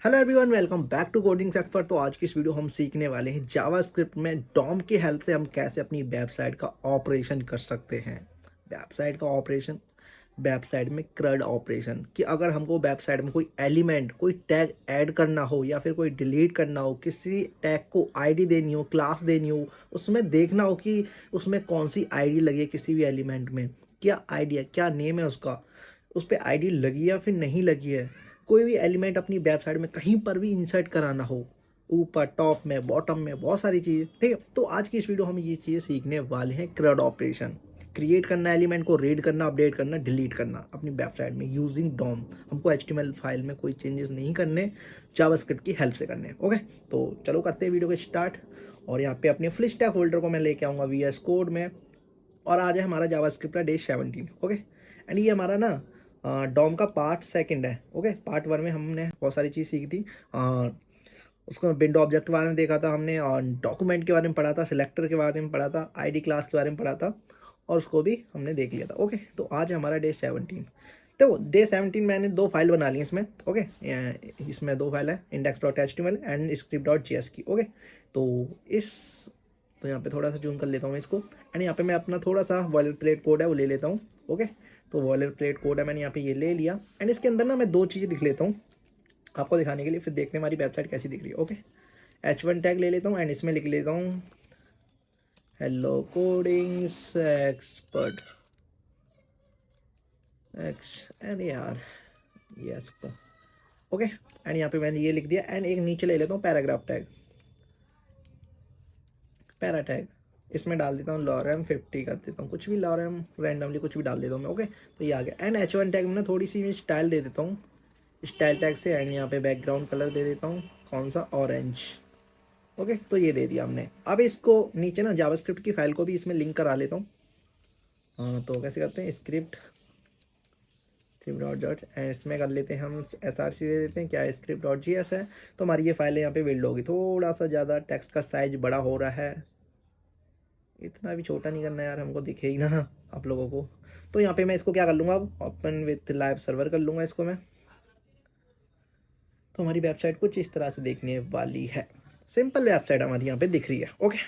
Hello everyone, welcome back to coding expert. तो आज की इस वीडियो हम सीखने वाले हैं जावास्क्रिप्ट में डॉम की हेल्प से हम कैसे अपनी वेबसाइट का ऑपरेशन कर सकते हैं। वेबसाइट का ऑपरेशन, वेबसाइट में क्रड ऑपरेशन कि अगर हमको वेबसाइट में कोई एलिमेंट, कोई टैग ऐड करना हो या फिर कोई डिलीट करना हो, किसी टैग को आईडी देनी हो, क्लास देनी हो, उसमें देखना हो कि उसमें कौन सी आईडी लगी है, किसी भी एलिमेंट में क्या आईडी है, क्या नेम है उसका, उस पर आईडी लगी है या फिर नहीं लगी है। कोई भी एलिमेंट अपनी वेबसाइट में कहीं पर भी इंसर्ट कराना हो, ऊपर, टॉप में, बॉटम में, बहुत सारी चीज़ें, ठीक है। तो आज की इस वीडियो हम ये चीज़ें सीखने वाले हैं। क्रड ऑपरेशन, क्रिएट करना, एलिमेंट को रीड करना, अपडेट करना, डिलीट करना अपनी वेबसाइट में यूजिंग डॉम। हमको एचटीएमएल फाइल में कोई चेंजेस नहीं करने, जावास्क्रिप्ट की हेल्प से करने। ओके, तो चलो करते हैं वीडियो को स्टार्ट। और यहाँ पे अपने फुल स्टैक फोल्डर को मैं लेके आऊँगा VS कोड में। और आज है हमारा जावास्क्रिप्ट का डे 17। ओके, एंड ये हमारा ना डॉम का पार्ट सेकंड है। ओके, पार्ट वन में हमने बहुत सारी चीज़ सीखी थी। उसको विंडो ऑब्जेक्ट के बारे में देखा था हमने, और डॉक्यूमेंट के बारे में पढ़ा था, सिलेक्टर के बारे में पढ़ा था, आईडी क्लास के बारे में पढ़ा था, और उसको भी हमने देख लिया था। ओके, तो आज हमारा डे 17। तो डे 17 मैंने दो फाइल बना ली इसमें। ओके, इसमें दो फाइल है, index.html एंड script.js की। ओके, तो इस तो यहाँ पे थोड़ा सा जूम कर लेता हूँ मैं इसको, एंड यहाँ पे मैं अपना थोड़ा सा बॉयलर प्लेट कोड है वो ले लेता हूँ। ओके, तो बॉयलर प्लेट कोड है, मैंने यहाँ पे ये ले लिया, एंड इसके अंदर ना मैं दो चीज़ें लिख लेता हूँ आपको दिखाने के लिए, फिर देखते हैं हमारी वेबसाइट कैसी दिख रही है। ओके, H1 टैग ले लेता हूँ, एंड इसमें लिख लेता हूँ हेलो कोडिंग एक्सपर्ट एक्स, अरे यार, यस। ओके, एंड यहाँ पे मैंने ये लिख दिया, एंड एक नीचे ले लेता हूँ पैराग्राफ टैग, पैरा टैग। इसमें डाल देता हूँ लॉरम 50 कर देता हूँ, कुछ भी लॉरम रैंडमली कुछ भी डाल देता हूँ मैं। ओके, तो ये आ गया। एंड H1 टैग में ना थोड़ी सी मैं स्टाइल दे देता हूँ, स्टाइल टैग से, एंड यहाँ पे बैकग्राउंड कलर दे देता हूँ, कौन सा, ऑरेंज। ओके, तो ये दे दिया हमने। अब इसको नीचे ना जावास्क्रिप्ट की फाइल को भी इसमें लिंक करा लेता हूँ। हाँ, तो कैसे करते हैं, स्क्रिप्ट डॉट इसमें कर लेते हैं हम, SRC दे देते हैं, क्या है, script.js है। तो हमारी ये फाइल यहाँ पे बिल्ड होगी। थोड़ा सा ज़्यादा टेक्स्ट का साइज बड़ा हो रहा है, इतना भी छोटा नहीं करना यार, हमको दिखे ही ना आप लोगों को। तो यहाँ पे मैं इसको क्या कर लूँगा, अब ओपन विथ लाइव सर्वर कर लूँगा इसको मैं। तो हमारी वेबसाइट कुछ इस तरह से देखने वाली है। सिंपल वेबसाइट हमारी यहाँ पे दिख रही है। ओके,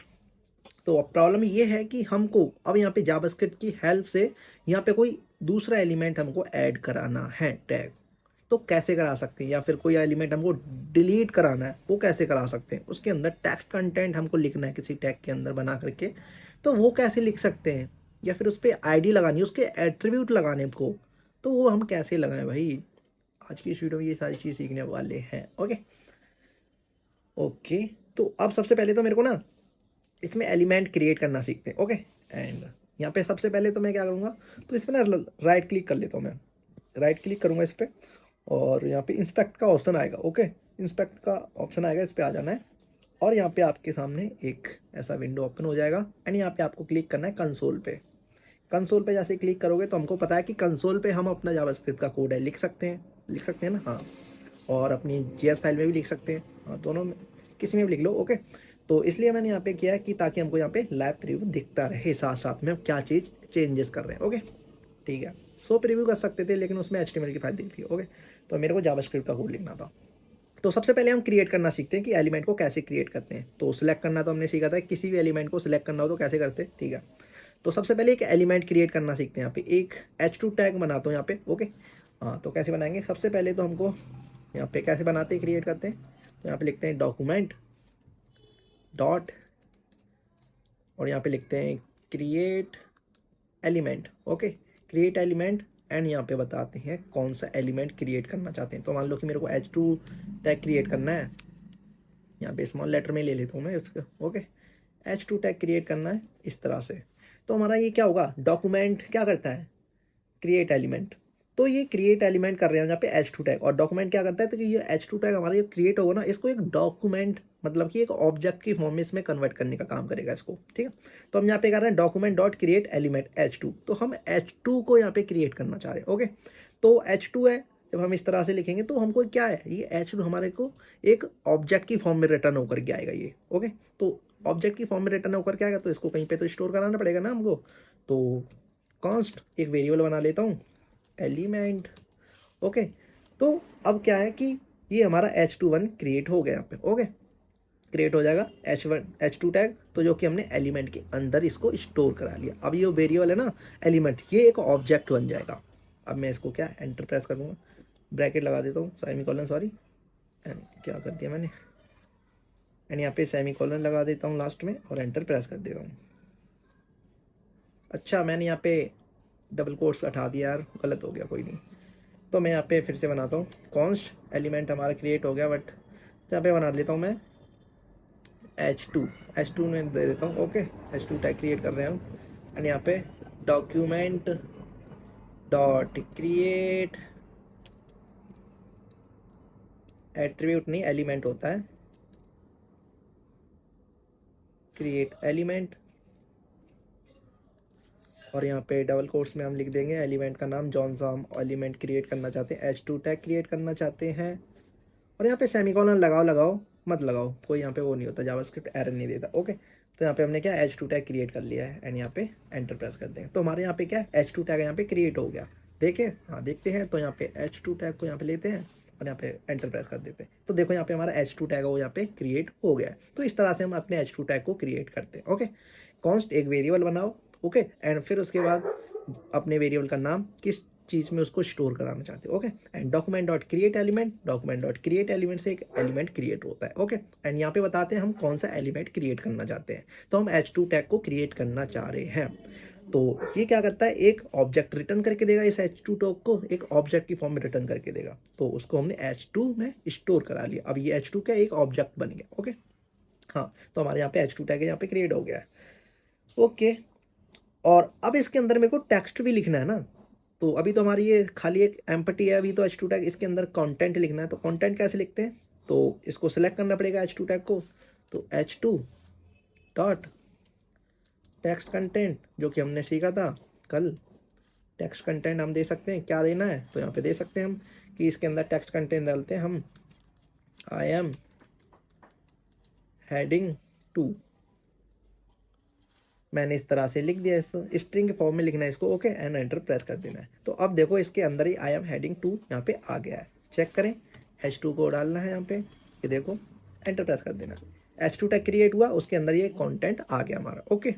तो अब प्रॉब्लम ये है कि हमको अब यहाँ पे जावास्क्रिप्ट की हेल्प से यहाँ पे कोई दूसरा एलिमेंट हमको ऐड कराना है, टैग। तो कैसे करा सकते हैं, या फिर कोई एलिमेंट हमको डिलीट कराना है, वो कैसे करा सकते हैं। उसके अंदर टेक्स्ट कंटेंट हमको लिखना है किसी टैग के अंदर बना करके, तो वो कैसे लिख सकते हैं, या फिर उस पर आईडी लगानी है, उसके एट्रीब्यूट लगाने को, तो वो हम कैसे लगाएं भाई। आज की इस वीडियो में ये सारी चीज़ सीखने वाले हैं। ओके ओके, तो अब सबसे पहले तो मेरे को ना इसमें एलिमेंट क्रिएट करना सीखते हैं। ओके, एंड यहाँ पे सबसे पहले तो मैं क्या करूँगा, तो इसमें ना राइट क्लिक कर लेता हूँ मैं, राइट क्लिक करूँगा इस पर, और यहाँ पे इंस्पेक्ट का ऑप्शन आएगा। ओके, इंस्पेक्ट का ऑप्शन आएगा, इस पर आ जाना है, और यहाँ पे आपके सामने एक ऐसा विंडो ओपन हो जाएगा, एंड यहाँ पे आपको क्लिक करना है कंसोल पे। कंसोल पे जैसे क्लिक करोगे तो हमको पता है कि कंसोल पे हम अपना जावास्क्रिप्ट का कोड है लिख सकते हैं, लिख सकते हैं ना, हाँ। और अपनी JS फाइल में भी लिख सकते हैं, हाँ, दोनों में, किसी में भी लिख लो। ओके, तो इसलिए मैंने यहाँ पे किया है कि ताकि हमको यहाँ पे लाइव प्रीव्यू दिखता रहे, साथ साथ में हम क्या चीज़ चेंजेस कर रहे हैं। ओके, ठीक है, सो प्रीव्यू कर सकते थे, लेकिन उसमें HTML की फाइल दिखती है। ओके, तो मेरे को जावास्क्रिप्ट का कोड लिखना था। तो सबसे पहले हम क्रिएट करना सीखते हैं कि एलिमेंट को कैसे क्रिएट करते हैं। तो सिलेक्ट करना तो हमने सीखा था, किसी भी एलिमेंट को सिलेक्ट करना हो तो कैसे करते हैं, ठीक है। तो सबसे पहले एक एलिमेंट क्रिएट करना सीखते हैं। यहाँ पे एक H2 टैग बनाता हूँ यहाँ पे। ओके, हाँ, तो कैसे बनाएंगे, सबसे पहले तो हमको यहाँ पे कैसे बनाते हैं, क्रिएट करते हैं, तो यहाँ पे लिखते हैं डॉक्यूमेंट डॉट, और यहाँ पे लिखते हैं create element. Okay, create element, and यहाँ पे बताते हैं कौन सा एलिमेंट क्रिएट करना चाहते हैं। तो मान लो कि मेरे को H2 टैग क्रिएट करना है, यहाँ पे स्मॉल लेटर में ले लेता हूँ मैं इसको। ओके, H2 टैग क्रिएट करना है इस तरह से। तो हमारा ये क्या होगा, डॉक्यूमेंट क्या करता है, क्रिएट एलिमेंट। तो ये क्रिएट एलिमेंट कर रहे हैं यहाँ पे H2 टैग, और डॉक्यूमेंट क्या करता है, तो कि ये H2 टैग हमारा ये क्रिएट होगा ना, इसको एक डॉक्यूमेंट, मतलब कि एक ऑब्जेक्ट की फॉर्म में इसमें कन्वर्ट करने का काम करेगा इसको, ठीक है। तो हम यहाँ पे कर रहे हैं document dot create element H2, तो हम H2 को यहाँ पे क्रिएट करना चाह रहे हैं। ओके, तो H2 है, जब हम इस तरह से लिखेंगे तो हमको क्या है, ये H2 हमारे को एक ऑब्जेक्ट की फॉर्म में रिटर्न होकर के आएगा ये। ओके, तो ऑब्जेक्ट की फॉर्म में रिटर्न होकर के आएगा, तो इसको कहीं पे तो स्टोर कराना पड़ेगा ना हमको। तो कॉन्स्ट एक वेरिएबल बना लेता हूँ, एलिमेंट। ओके, तो अब क्या है कि ये हमारा H21 क्रिएट हो गया यहाँ पे। ओके, क्रिएट हो जाएगा H2 टैग, तो जो कि हमने एलिमेंट के अंदर इसको स्टोर करा लिया। अब ये वेरिएबल है ना एलिमेंट, ये एक ऑब्जेक्ट बन जाएगा। अब मैं इसको क्या एंटर प्रेस करूँगा, ब्रैकेट लगा देता हूँ, सेमीकोलन सॉरी, एंड क्या कर दिया मैंने, एंड यहाँ पे सेमीकोलन लगा देता हूँ लास्ट में और एंटर प्रेस कर देता हूँ। अच्छा मैंने यहाँ पे डबल कोट्स हटा दिया यार, गलत हो गया, कोई नहीं। तो मैं यहाँ पे फिर से बनाता हूँ, कॉन्स्ट एलिमेंट हमारा क्रिएट हो गया, बट यहाँ पे बना लेता हूँ मैं H2 में दे देता हूँ। ओके, H2 टैग क्रिएट कर रहे हैं हम, एंड यहाँ पे डॉक्यूमेंट डॉट क्रिएट एट्रीब्यूट नहीं एलिमेंट होता है, क्रिएट एलिमेंट, और यहाँ पे डबल कोट्स में हम लिख देंगे एलिमेंट का नाम, जौन सा हम एलिमेंट क्रिएट करना चाहते हैं, H2 टैग क्रिएट करना चाहते हैं। और यहाँ पे सेमीकोलन लगाओ मत लगाओ, कोई यहाँ पे वो नहीं होता, जावास्क्रिप्ट एरर नहीं देता। ओके, तो यहाँ पे हमने क्या H2 टैग क्रिएट कर लिया है, एंड यहाँ पे एंटर प्रेस कर देंगे, तो हमारे यहाँ पे क्या H2 टैग यहाँ पे क्रिएट हो गया। देखें, हाँ देखते हैं, तो यहाँ पे H2 टैग को यहाँ पे लेते हैं और यहाँ पे एंटर प्रेस कर देते हैं, तो देखो यहाँ पे हमारा H2 टैग है वो यहाँ पे क्रिएट हो गया है। तो इस तरह से हम अपने H2 टैग को क्रिएट करते हैं। ओके, कॉन्स्ट एक वेरिएबल बनाओ, ओके, एंड फिर उसके बाद अपने वेरिएबल का नाम किस चीज़ में उसको स्टोर कराना चाहते हो। Okay, and document dot create element से एक एलिमेंट क्रिएट होता है। ओके, एंड यहाँ पे बताते हैं हम कौन सा एलिमेंट क्रिएट करना चाहते हैं, तो हम H2 टैग को क्रिएट करना चाह रहे हैं। तो ये क्या करता है, एक ऑब्जेक्ट रिटर्न करके देगा, इस H2 टैग को एक ऑब्जेक्ट की फॉर्म में रिटर्न करके देगा, तो उसको हमने H2 में स्टोर करा लिया। अब ये H2 का एक ऑब्जेक्ट बन गया। ओके, हाँ, तो हमारे यहाँ पे H2 टैग यहाँ पे क्रिएट हो गया है। ओके, और अब इसके अंदर मेरे को टेक्स्ट भी लिखना है ना, तो अभी तो हमारी ये खाली एक एम्पटी है, अभी तो H2 टैग, इसके अंदर कंटेंट लिखना है, तो कंटेंट कैसे लिखते हैं, तो इसको सिलेक्ट करना पड़ेगा H2 टैग को, तो H2 डॉट टेक्स्ट कंटेंट, जो कि हमने सीखा था कल, टेक्स्ट कंटेंट हम दे सकते हैं, क्या देना है, तो यहाँ पे दे सकते हैं हम कि इसके अंदर टेक्स्ट कंटेंट डालते हैं हम, आई एम हेडिंग 2, मैंने इस तरह से लिख दिया, इसको स्ट्रिंग के फॉर्म में लिखना है इसको। ओके, एंड एंटर प्रेस कर देना है, तो अब देखो इसके अंदर ही आई एम हेडिंग 2 यहाँ पे आ गया है। चेक करें, H2 को डालना है यहाँ पे, ये देखो, एंटर प्रेस कर देना, H2 टैग क्रिएट हुआ, उसके अंदर ये कंटेंट आ गया हमारा। ओके,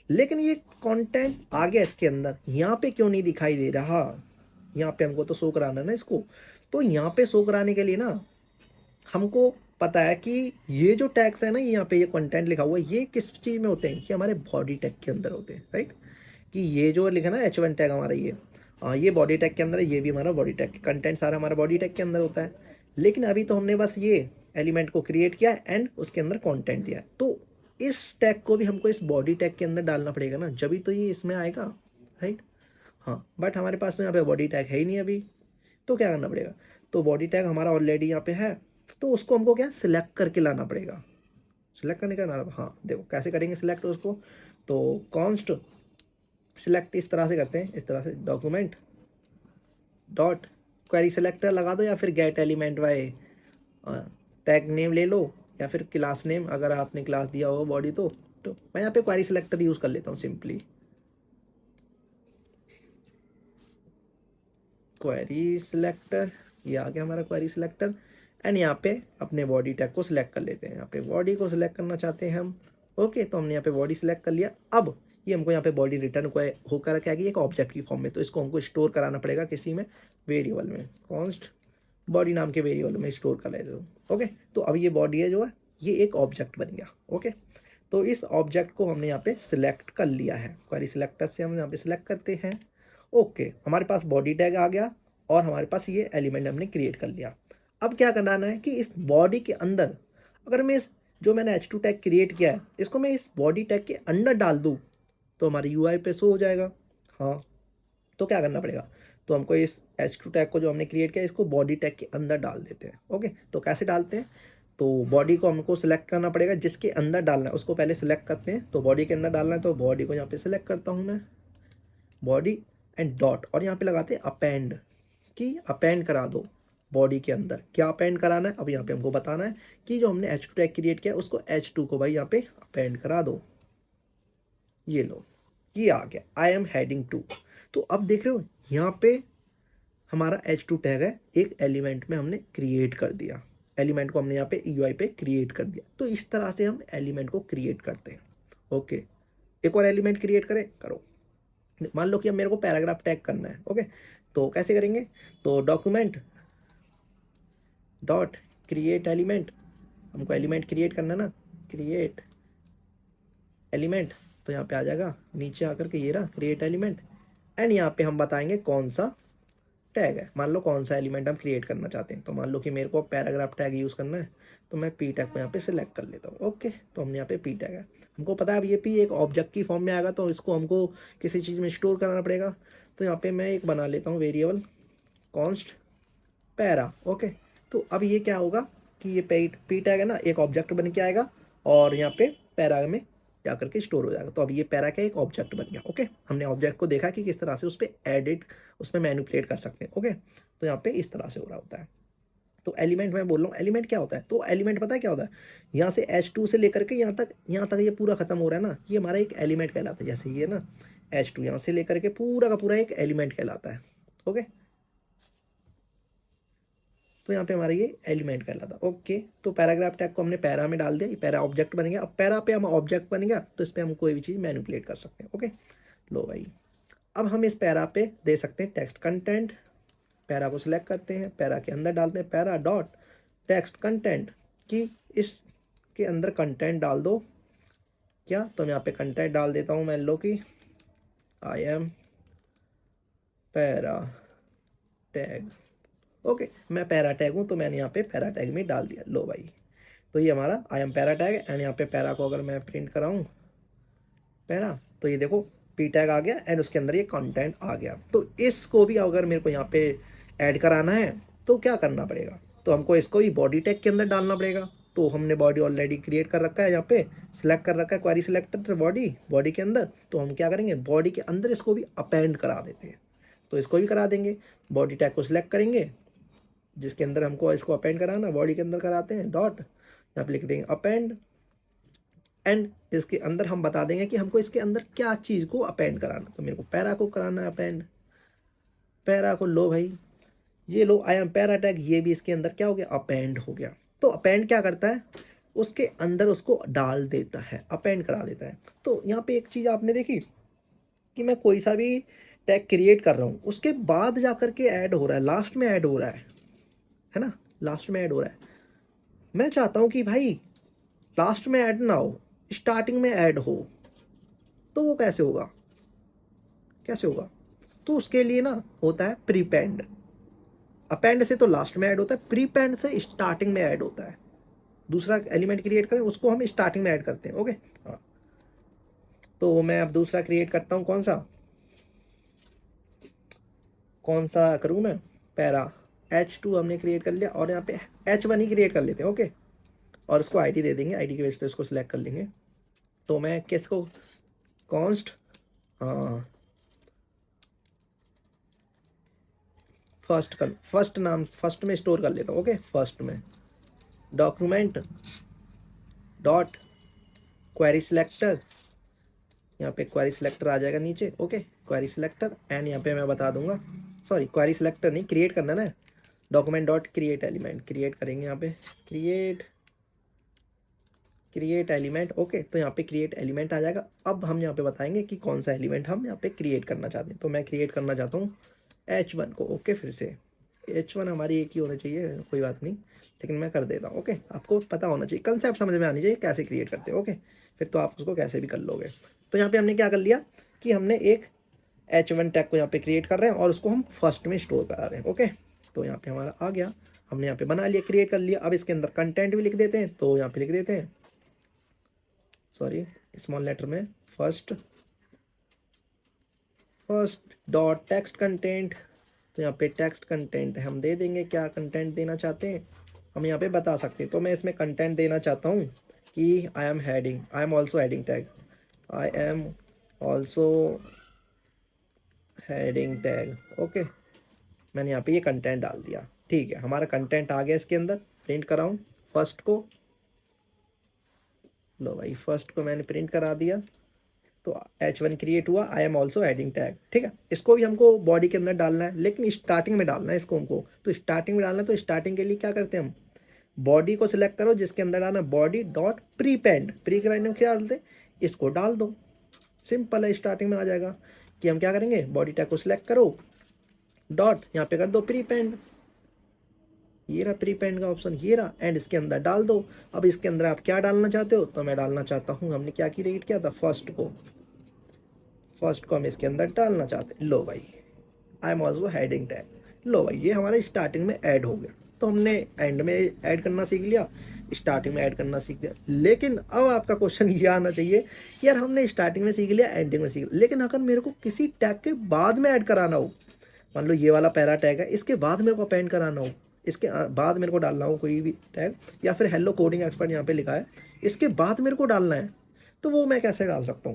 लेकिन ये कंटेंट आ गया इसके अंदर, यहाँ पे क्यों नहीं दिखाई दे रहा, यहाँ पे हमको तो शो कराना है ना इसको, तो यहाँ पे शो कराने के लिए ना हमको पता है कि ये जो टैग्स है ना, यहाँ पे ये कंटेंट लिखा हुआ है, ये किस चीज़ में होते हैं, ये हमारे बॉडी टैग के अंदर होते हैं, राइट, कि ये जो लिखा ना H1 टैग हमारा, ये ये बॉडी टैग के अंदर है, ये भी हमारा बॉडी टैग, कंटेंट सारा हमारा बॉडी टैग के अंदर होता है। लेकिन अभी तो हमने बस ये एलिमेंट को क्रिएट किया एंड उसके अंदर कंटेंट दिया, तो इस टैग को भी हमको इस बॉडी टैग के अंदर डालना पड़ेगा ना, जब तो ये इसमें आएगा, राइट। हाँ, बट हमारे पास तो यहाँ पे बॉडी टैग है ही नहीं अभी, तो क्या करना पड़ेगा, तो बॉडी टैग हमारा ऑलरेडी यहाँ पे है, तो उसको हमको क्या सिलेक्ट करके लाना पड़ेगा, सिलेक्ट करने का ना, हाँ देखो कैसे करेंगे सिलेक्ट उसको, तो कॉन्स्ट सिलेक्ट इस तरह से करते हैं, इस तरह से डॉक्यूमेंट डॉट क्वेरी सेलेक्टर लगा दो, या फिर gate element by tag name ले लो, या फिर क्लास नेम अगर आपने क्लास दिया हो बॉडी, तो मैं यहाँ पे क्वेरी सेलेक्टर यूज़ कर लेता हूँ, सिंपली क्वेरी सिलेक्टर, ये आ गया हमारा क्वेरी सिलेक्टर, एंड यहाँ पे अपने बॉडी टैग को सिलेक्ट कर लेते हैं, यहाँ पे बॉडी को सिलेक्ट करना चाहते हैं हम। ओके, तो हमने यहाँ पे बॉडी सिलेक्ट कर लिया। अब ये हमको यहाँ पे बॉडी रिटर्न होकर क्या गई, एक ऑब्जेक्ट की फॉर्म में, तो इसको हमको स्टोर कराना पड़ेगा किसी में, वेरिएबल में, कॉन्स्ट बॉडी नाम के वेरिएबल में स्टोर कर लेते हो। ओके, तो अब ये बॉडी है जो है, ये एक ऑब्जेक्ट बन गया। ओके, तो इस ऑब्जेक्ट को हमने यहाँ पे सिलेक्ट कर लिया है, क्वेरी सिलेक्टर से हम यहाँ पे सिलेक्ट करते हैं। ओके, हमारे पास बॉडी टैग आ गया और हमारे पास ये एलिमेंट हमने क्रिएट कर लिया। अब क्या करना है कि इस बॉडी के अंदर, अगर मैं इस जो मैंने H2 टैग क्रिएट किया है, इसको मैं इस बॉडी टैग के अंदर डाल दूँ तो हमारे UI पे शो हो जाएगा। हाँ, तो क्या करना पड़ेगा, तो हमको इस H2 टैग को जो हमने क्रिएट किया इसको बॉडी टैग के अंदर डाल देते हैं। ओके, तो कैसे डालते हैं, तो बॉडी को हमको सिलेक्ट करना पड़ेगा, जिसके अंदर डालना है उसको पहले सिलेक्ट करते हैं, तो बॉडी के अंदर डालना है, तो बॉडी को यहाँ पे सिलेक्ट करता हूँ मैं, बॉडी एंड डॉट, और यहाँ पे लगाते हैं अपेंड, कि अपेंड करा दो बॉडी के अंदर। क्या अपेंड कराना है, अब यहाँ पे हमको बताना है कि जो हमने H2 टैग क्रिएट किया उसको H2 को भाई यहाँ पे अपेंड करा दो। ये लो, ये आ गया आई एम हेडिंग 2। तो अब देख रहे हो यहाँ पे हमारा h2 टैग है, एक एलिमेंट में हमने क्रिएट कर दिया, एलिमेंट को हमने यहाँ पे यूआई पे क्रिएट कर दिया। तो इस तरह से हम एलिमेंट को क्रिएट करते हैं। ओके, एक और एलिमेंट क्रिएट करें, करो। मान लो कि अब मेरे को पैराग्राफ टैग करना है। ओके, तो कैसे करेंगे, तो डॉक्यूमेंट डॉट क्रिएट एलिमेंट, हमको एलिमेंट क्रिएट करना ना, क्रिएट एलिमेंट, तो यहाँ पे आ जाएगा नीचे आकर के ये रहा क्रिएट एलिमेंट, एंड यहाँ पे हम बताएंगे कौन सा टैग है, मान लो कौन सा एलिमेंट हम क्रिएट करना चाहते हैं। तो मान लो कि मेरे को पैराग्राफ टैग यूज़ करना है, तो मैं पी टैग को यहाँ पे सिलेक्ट कर लेता हूँ। ओके, तो हमने यहाँ पे पी टैग है, हमको पता है अब ये पी एक ऑब्जेक्ट की फॉर्म में आएगा, तो इसको हमको किसी चीज़ में स्टोर कराना पड़ेगा। तो यहाँ पे मैं एक बना लेता हूँ वेरिएबल कॉन्स्ट पैरा। ओके, तो अब ये क्या होगा कि ये पी टैग है ना, एक ऑब्जेक्ट बन के आएगा और यहाँ पे पैरा में जा करके स्टोर हो जाएगा। तो अब ये पैरा का एक ऑब्जेक्ट बन गया। ओके, हमने ऑब्जेक्ट को देखा कि किस तरह से उस पर एडिट, उसमें मैनिपुलेट कर सकते हैं। ओके, तो यहाँ पे इस तरह से हो रहा होता है। तो एलिमेंट मैं बोल रहा हूँ, एलिमेंट क्या होता है, तो एलिमेंट पता है क्या होता है, यहाँ से H2 से लेकर के यहाँ तक ये पूरा खत्म हो रहा है ना, ये हमारा एक एलिमेंट कहलाता है। जैसे ये ना H2 यहाँ से लेकर के पूरा का पूरा एक एलिमेंट कहलाता है। ओके, तो यहाँ पे हमारा ये एलिमेंट कहलाता है। ओके, तो पैराग्राफ टैग को हमने पैरा में डाल दिया, ये पैरा ऑब्जेक्ट बन गया। अब पैरा पे हम ऑब्जेक्ट बन गया, तो इस पर हम कोई भी चीज़ मैनिपुलेट कर सकते हैं। ओके, लो भाई, अब हम इस पैरा पे दे सकते हैं टेक्स्ट कंटेंट। पैरा को सिलेक्ट करते हैं, पैरा के अंदर डालते हैं पैरा डॉट टेक्स्ट कंटेंट, कि इसके अंदर कंटेंट डाल दो क्या। तो मैं यहाँ पे कंटेंट डाल देता हूँ, मान लो कि I M para tag. Okay, मैं पैरा टैग हूँ, तो मैंने यहाँ पे पैरा टैग में डाल दिया। लो भाई, तो ये हमारा आई एम पैरा टैग है, एंड यहाँ पे पैरा को अगर मैं प्रिंट कराऊँ पैरा, तो ये देखो पी टैग आ गया एंड उसके अंदर ये कंटेंट आ गया। तो इसको भी अगर मेरे को यहाँ पे ऐड कराना है तो क्या करना पड़ेगा, तो हमको इसको भी बॉडी टैग के अंदर डालना पड़ेगा। तो हमने बॉडी ऑलरेडी क्रिएट कर रखा है, यहाँ पे सिलेक्ट कर रखा है क्वेरी सिलेक्टर बॉडी के अंदर। तो हम क्या करेंगे, बॉडी के अंदर इसको भी अपेंड करा देते हैं। तो इसको भी करा देंगे, बॉडी टैग को सिलेक्ट करेंगे जिसके अंदर हमको इसको अपेंड कराना, बॉडी के अंदर कराते हैं डॉट, यहाँ पे लिख देंगे अपेंड, एंड इसके अंदर हम बता देंगे कि हमको इसके अंदर क्या चीज़ को अपेंड कराना। तो मेरे को पैरा को कराना है अपेंड, पैरा को लो भाई, ये लो आई एम पैरा टैग, ये भी इसके अंदर क्या हो गया, अपेंड हो गया। तो अपेंड क्या करता है, उसके अंदर उसको डाल देता है, अपेंड करा देता है। तो यहाँ पे एक चीज़ आपने देखी कि मैं कोई सा भी टैग क्रिएट कर रहा हूँ, उसके बाद जा कर के ऐड हो रहा है, लास्ट में ऐड हो रहा है ना, लास्ट में ऐड हो रहा है। मैं चाहता हूँ कि भाई लास्ट में ऐड ना हो, स्टार्टिंग में ऐड हो, तो वो कैसे होगा, कैसे होगा, तो उसके लिए ना होता है प्रीपेंड। अपेंड से तो लास्ट में ऐड होता है, प्रीपेंड से स्टार्टिंग में ऐड होता है। दूसरा एलिमेंट क्रिएट करें उसको हम स्टार्टिंग में ऐड करते हैं। ओके, हाँ, तो मैं अब दूसरा क्रिएट करता हूँ, कौन सा करूँ मैं, पैरा H2 हमने क्रिएट कर लिया, और यहाँ पे H1 ही क्रिएट कर लेते हैं। ओके, और उसको आईडी दे देंगे, आईडी के बेस पे उसको सिलेक्ट कर लेंगे। तो मैं किसको, कॉन्स्ट फर्स्ट नाम फर्स्ट में स्टोर कर लेता हूँ। ओके, फर्स्ट में डॉक्यूमेंट डॉट क्वेरी सिलेक्टर, यहाँ पे क्वेरी सिलेक्टर आ जाएगा नीचे। ओके, क्वेरी सिलेक्टर, एंड यहाँ पे मैं बता दूंगा, सॉरी क्वेरी सिलेक्टर नहीं, क्रिएट करना ना, document dot create element, create करेंगे यहाँ पे क्रिएट एलिमेंट। ओके, तो यहाँ पे क्रिएट एलिमेंट आ जाएगा। अब हम यहाँ पे बताएंगे कि कौन सा एलिमेंट हम यहाँ पे क्रिएट करना चाहते हैं। तो मैं क्रिएट करना चाहता हूँ H1 को। ओके, फिर से H1 हमारी एक ही होना चाहिए, कोई बात नहीं, लेकिन मैं कर देता हूँ। ओके, आपको पता होना चाहिए, कंसेप्ट समझ में आनी चाहिए कैसे क्रिएट करते हैं। ओके, फिर तो आप उसको कैसे भी कर लोगे। तो यहाँ पे हमने क्या कर लिया कि हमने एक H1 टैग को यहाँ पे क्रिएट कर रहे हैं और उसको हम फर्स्ट में स्टोर करा रहे हैं। ओके, तो यहाँ पे हमारा आ गया, हमने यहाँ पे बना लिया, क्रिएट कर लिया। अब इसके अंदर कंटेंट भी लिख देते हैं, तो यहाँ पे लिख देते हैं, सॉरी स्मॉल लेटर में फर्स्ट डॉट टेक्स्ट कंटेंट। तो यहाँ पे टेक्स्ट कंटेंट हम दे देंगे, क्या कंटेंट देना चाहते हैं हम यहाँ पे बता सकते हैं। तो मैं इसमें कंटेंट देना चाहता हूँ कि I am also heading tag, I am also heading tag. Okay, मैंने यहाँ पे ये कंटेंट डाल दिया। ठीक है, हमारा कंटेंट आ गया इसके अंदर। प्रिंट कराऊँ फर्स्ट को, लो भाई फर्स्ट को मैंने प्रिंट करा दिया। तो H1 क्रिएट हुआ, आई एम ऑल्सो एडिंग टैग, ठीक है। इसको भी हमको बॉडी के अंदर डालना है, लेकिन स्टार्टिंग में डालना है इसको हमको। तो स्टार्टिंग में डालना है, तो स्टार्टिंग के लिए क्या करते हैं हम, बॉडी को सिलेक्ट करो, जिसके अंदर डालना बॉडी डॉट प्रीपेंड, प्री के बाद में क्या डालते हैं, इसको डाल दो, सिंपल है, स्टार्टिंग में आ जाएगा। कि हम क्या करेंगे, बॉडी टैग को सिलेक्ट करो, डॉट यहाँ पे कर दो प्रीपेंड, ये रहा प्रीपेंड का ऑप्शन, ये रहा, एंड इसके अंदर डाल दो। अब इसके अंदर आप क्या डालना चाहते हो, तो मैं डालना चाहता हूँ, हमने क्या क्रिएट किया था, फर्स्ट को हम इसके अंदर डालना चाहते हैं। लो भाई, I am also heading tag, लो भाई ये हमारे स्टार्टिंग में ऐड हो गया। तो हमने एंड में ऐड करना सीख लिया, स्टार्टिंग में ऐड करना सीख लिया। लेकिन अब आपका क्वेश्चन ये आना चाहिए, यार हमने स्टार्टिंग में सीख लिया, एंडिंग में सीख लिया, लेकिन अगर मेरे को किसी टैग के बाद में ऐड कराना हो, मान लो ये वाला पहला टैग है, इसके बाद मेरे को अपेंड कराना हो, इसके बाद मेरे को डालना हो कोई भी टैग, या फिर हेलो कोडिंग एक्सपर्ट यहाँ पे लिखा है, इसके बाद मेरे को डालना है, तो वो मैं कैसे डाल सकता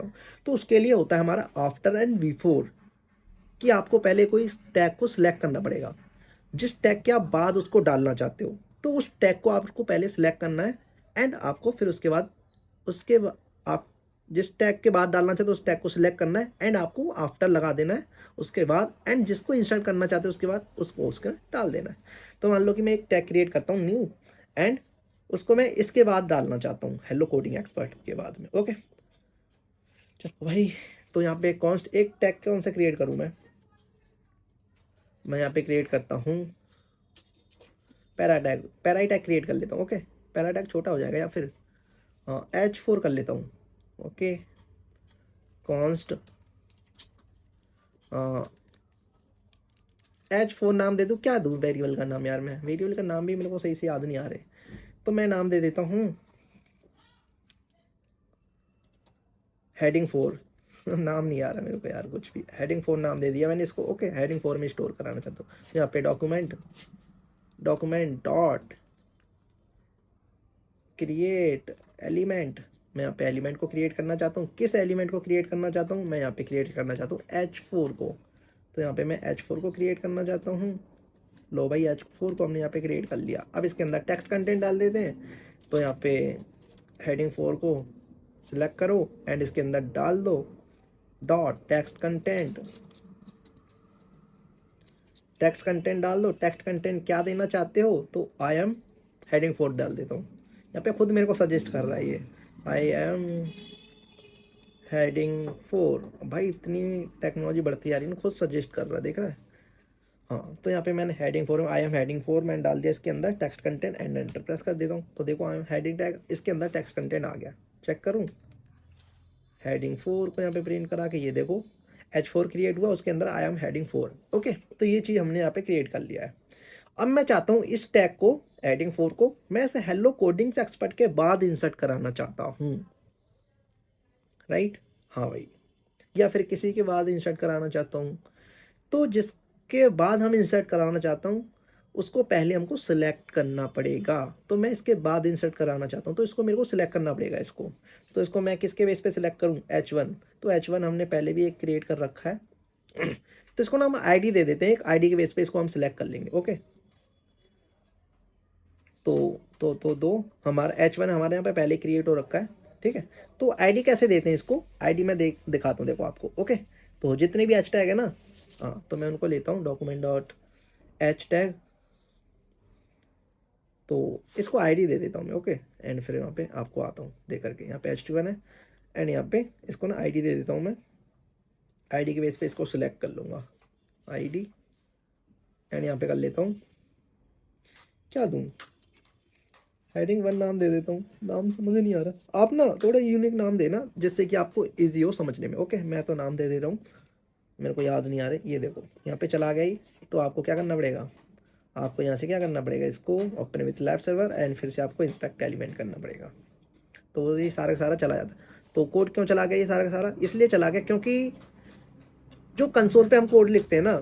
हूँ, तो उसके लिए होता है हमारा आफ्टर एंड बिफोर, कि आपको पहले कोई टैग को सिलेक्ट करना पड़ेगा, जिस टैग के आप बाद उसको डालना चाहते हो, तो उस टैग को आपको पहले सिलेक्ट करना है, एंड आपको फिर उसके बाद आप जिस टैग के बाद डालना चाहते हो उस टैग को सिलेक्ट करना है, एंड आपको आफ्टर लगा देना है उसके बाद, एंड जिसको इंसर्ट करना चाहते हो उसके बाद उसको उसका डाल देना है। तो मान लो कि मैं एक टैग क्रिएट करता हूँ न्यू, एंड उसको मैं इसके बाद डालना चाहता हूँ हेलो कोडिंग एक्सपर्ट के बाद में, ओके। चलो भाई, तो यहाँ पे कॉन्स्ट एक टैग कौन सा क्रिएट करूँ मैं यहाँ पे क्रिएट करता हूँ पैरा टैग क्रिएट कर लेता हूँ, ओके। पैरा टैग छोटा हो जाएगा, या फिर H4 कर लेता हूँ, ओके। कॉन्स्ट H4 नाम दे दूँ, क्या दूँ वेरिएबल का नाम, यार मैं वेरिएबल का नाम भी मेरे को सही से याद नहीं आ रहे, तो मैं नाम दे देता हूँ हेडिंग 4 नाम नहीं आ रहा मेरे को यार कुछ भी, हेडिंग 4 नाम दे दिया मैंने इसको, ओके। हेडिंग 4 में स्टोर कराना चाहता हूँ, यहाँ पे डॉक्यूमेंट डॉट क्रिएट एलिमेंट, मैं यहाँ पे एलिमेंट को क्रिएट करना चाहता हूँ। किस एलिमेंट को क्रिएट करना चाहता हूँ, मैं यहाँ पे क्रिएट करना चाहता हूँ H4 को, तो यहाँ पे मैं H4 को क्रिएट करना चाहता हूँ। लो भाई H4 को हमने यहाँ पे क्रिएट कर लिया। अब इसके अंदर टेक्स्ट कंटेंट डाल देते हैं, तो यहाँ पे हेडिंग 4 को सिलेक्ट करो, एंड इसके अंदर डाल दो डॉट टेक्स्ट कंटेंट डाल दो। टेक्स्ट कंटेंट क्या देना चाहते हो, तो आई एम हेडिंग 4 डाल देता हूँ। यहाँ पे खुद मेरे को सजेस्ट कर रहा है ये, आई एम हेडिंग 4। भाई इतनी टेक्नोलॉजी बढ़ती जा रही है ना, खुद सजेस्ट कर रहा है, देख रहा है। हाँ, तो यहाँ पे मैंने हेडिंग 4 आई एम हेडिंग 4 मैंने डाल दिया, इसके अंदर text content and enter press कर देता हूँ। तो देखो आई एम हेडिंग टैग, इसके अंदर टेक्स्ट कंटेंट आ गया, चेक करूँ। हेडिंग 4 को यहाँ पे प्रिंट करा के ये देखो H4 क्रिएट हुआ, उसके अंदर आई एम हेडिंग 4, ओके। तो ये चीज़ हमने यहाँ पे क्रिएट कर लिया है। अब मैं चाहता हूँ इस टैग को हेडिंग 4 को मैं ऐसे हेलो कोडिंग्स एक्सपर्ट के बाद इंसर्ट कराना चाहता हूँ, राइट। हाँ भाई, या फिर किसी के बाद इंसर्ट कराना चाहता हूँ, तो जिसके बाद हम इंसर्ट कराना चाहता हूँ उसको पहले हमको सिलेक्ट करना पड़ेगा। तो मैं इसके बाद इंसर्ट कराना चाहता हूँ, तो इसको मेरे को सिलेक्ट करना पड़ेगा इसको। तो इसको मैं किसके बेस पे सिलेक्ट करूँ, H1। तो H1 हमने पहले भी एक क्रिएट कर रखा है तो इसको ना हम आईडी दे देते हैं, एक आईडी के बेस पे इसको हम सिलेक्ट कर लेंगे, ओके। तो दो हमारा H1 हमारे यहाँ पे पहले क्रिएट हो रखा है, ठीक है। तो आईडी कैसे देते हैं इसको, आईडी मैं दिखाता हूँ, देखो आपको, ओके। तो जितने भी एच टैग है ना, हाँ, तो मैं उनको लेता हूँ डॉक्यूमेंट डॉट एच टैग, तो इसको आईडी दे देता हूँ मैं, ओके। एंड फिर यहाँ पे आपको आता हूँ दे करके, यहाँ पे H1 है, एंड यहाँ पे इसको ना आईडी दे देता हूँ मैं। आईडी के बेस पे इसको सिलेक्ट कर लूँगा, आईडी, एंड यहाँ पे कर लेता हूँ, क्या दूँ, हेडिंग 1 नाम दे देता हूँ। नाम समझ नहीं आ रहा, आप ना थोड़ा यूनिक नाम देना जिससे कि आपको ईजी हो समझने में, ओके। मैं तो नाम दे दे रहा हूँ, मेरे को याद नहीं आ रहे। ये देखो यहाँ पे चला गया ही, तो आपको क्या करना पड़ेगा, आपको यहाँ से क्या करना पड़ेगा, इसको open with lab server, and फिर से आपको इंस्पेक्ट एलिमेंट करना पड़ेगा। तो ये सारा का सारा चला जाता। तो कोड क्यों चला गया ये सारा का सारा, इसलिए चला गया क्योंकि जो कंसोल पे हम कोड लिखते हैं ना,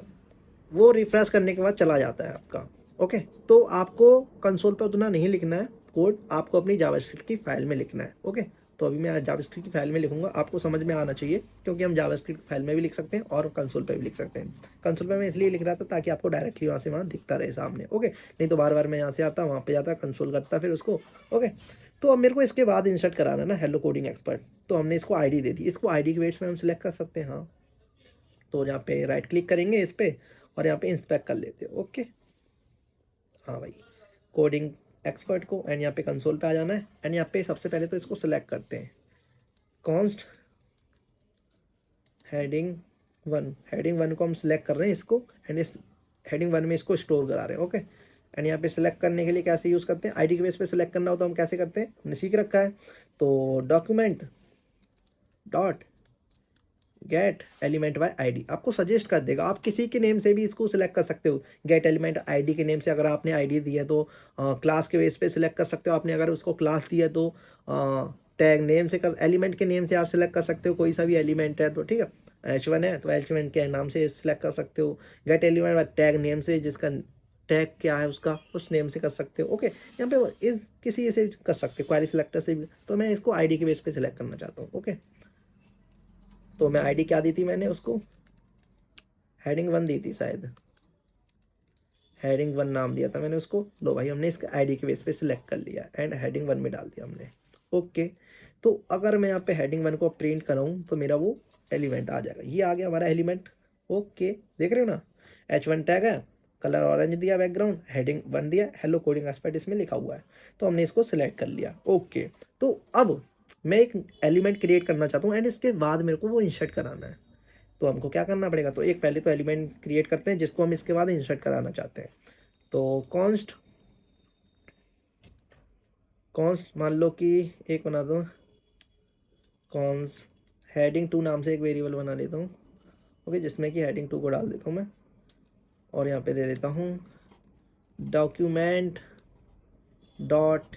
वो रिफ्रेश करने के बाद चला जाता है आपका, ओके। तो आपको कंसोल पे उतना नहीं लिखना है कोड, आपको अपनी जावास्क्रिप्ट की फाइल में लिखना है, ओके। तो अभी मैं जावास्क्रिप्ट की फाइल में लिखूंगा, आपको समझ में आना चाहिए, क्योंकि हम जावास्क्रिप्ट की फाइल में भी लिख सकते हैं और कंसोल पे भी लिख सकते हैं। कंसोल पे मैं इसलिए लिख रहा था ताकि आपको डायरेक्टली वहाँ दिखता रहे सामने, ओके। नहीं तो बार बार मैं यहाँ से आता, वहाँ पे जाता, कंसोल करता फिर उसको, ओके। तो अब मेरे को इसके बाद इंसर्ट कराना है ना हेलो कोडिंग एक्सपर्ट, तो हमने इसको आईडी दे दी, इसको आईडी के बेस में हम सिलेक्ट कर सकते हैं। हाँ, तो यहाँ पे राइट क्लिक करेंगे इस पर और यहाँ पे इंस्पेक्ट कर लेते हैं। ओके, हाँ भाई, कोडिंग एक्सपर्ट को, एंड यहाँ पे कंसोल पे आ जाना है, एंड यहाँ पे सबसे पहले तो इसको सिलेक्ट करते हैं, कॉन्स्ट हेडिंग वन को हम सिलेक्ट कर रहे हैं इसको, एंड इस हेडिंग वन में इसको स्टोर करा रहे हैं। ओके, एंड यहाँ पे सिलेक्ट करने के लिए कैसे यूज़ करते हैं, आईडी के बेस पे सिलेक्ट करना हो तो हम कैसे करते हैं, हमने सीख रखा है। तो document dot gate element by ID आपको सजेस्ट कर देगा, आप किसी के नेम से भी इसको सिलेक्ट कर सकते हो। गेट एलिमेंट आईडी के नेम से अगर आपने आईडी दी है तो क्लास के बेस पे सिलेक्ट कर सकते हो, आपने अगर उसको क्लास दी है तो टैग नेम से कर, एलिमेंट के नेम से आप सिलेक्ट कर सकते हो, कोई सा भी एलिमेंट है तो ठीक है। H1 है तो H1 के नाम से सिलेक्ट कर सकते हो। Gate element by tag name से, जिसका टैग क्या है उसका, उस नेम से कर सकते हो। ओके, यहाँ पे इस किसी से कर सकते हो, क्वेरी सिलेक्टर से भी। तो मैं इसको आईडी के बेस पे सिलेक्ट करना चाहता हूँ। ओके, तो मैं आईडी क्या दी थी मैंने उसको, हेडिंग 1 दी थी शायद, हेडिंग 1 नाम दिया था मैंने उसको। लो भाई, हमने इसका आईडी के बेस पे सिलेक्ट कर लिया एंड हेडिंग 1 में डाल दिया हमने। ओके, तो अगर मैं यहाँ पे हेडिंग 1 को प्रिंट कराऊँ तो मेरा वो एलिमेंट आ जाएगा, ये आ गया हमारा एलिमेंट। ओके, देख रहे हो ना, H1 टैग है, कलर ऑरेंज दिया, बैकग्राउंड हेडिंग 1 दिया, हेलो कोडिंग एक्सपर्ट इसमें लिखा हुआ है, तो हमने इसको सिलेक्ट कर लिया। ओके, तो अब मैं एक एलिमेंट क्रिएट करना चाहता हूँ एंड इसके बाद मेरे को वो इंसर्ट कराना है। तो हमको क्या करना पड़ेगा, तो एक पहले तो एलिमेंट क्रिएट करते हैं जिसको हम इसके बाद इंसर्ट कराना चाहते हैं। तो कॉन्स्ट मान लो कि एक बना दो, कॉन्स हेडिंग 2 नाम से एक वेरिएबल बना लेता हूँ। ओके, जिसमें कि हेडिंग 2 को डाल देता हूँ मैं, और यहाँ पे दे देता हूँ document dot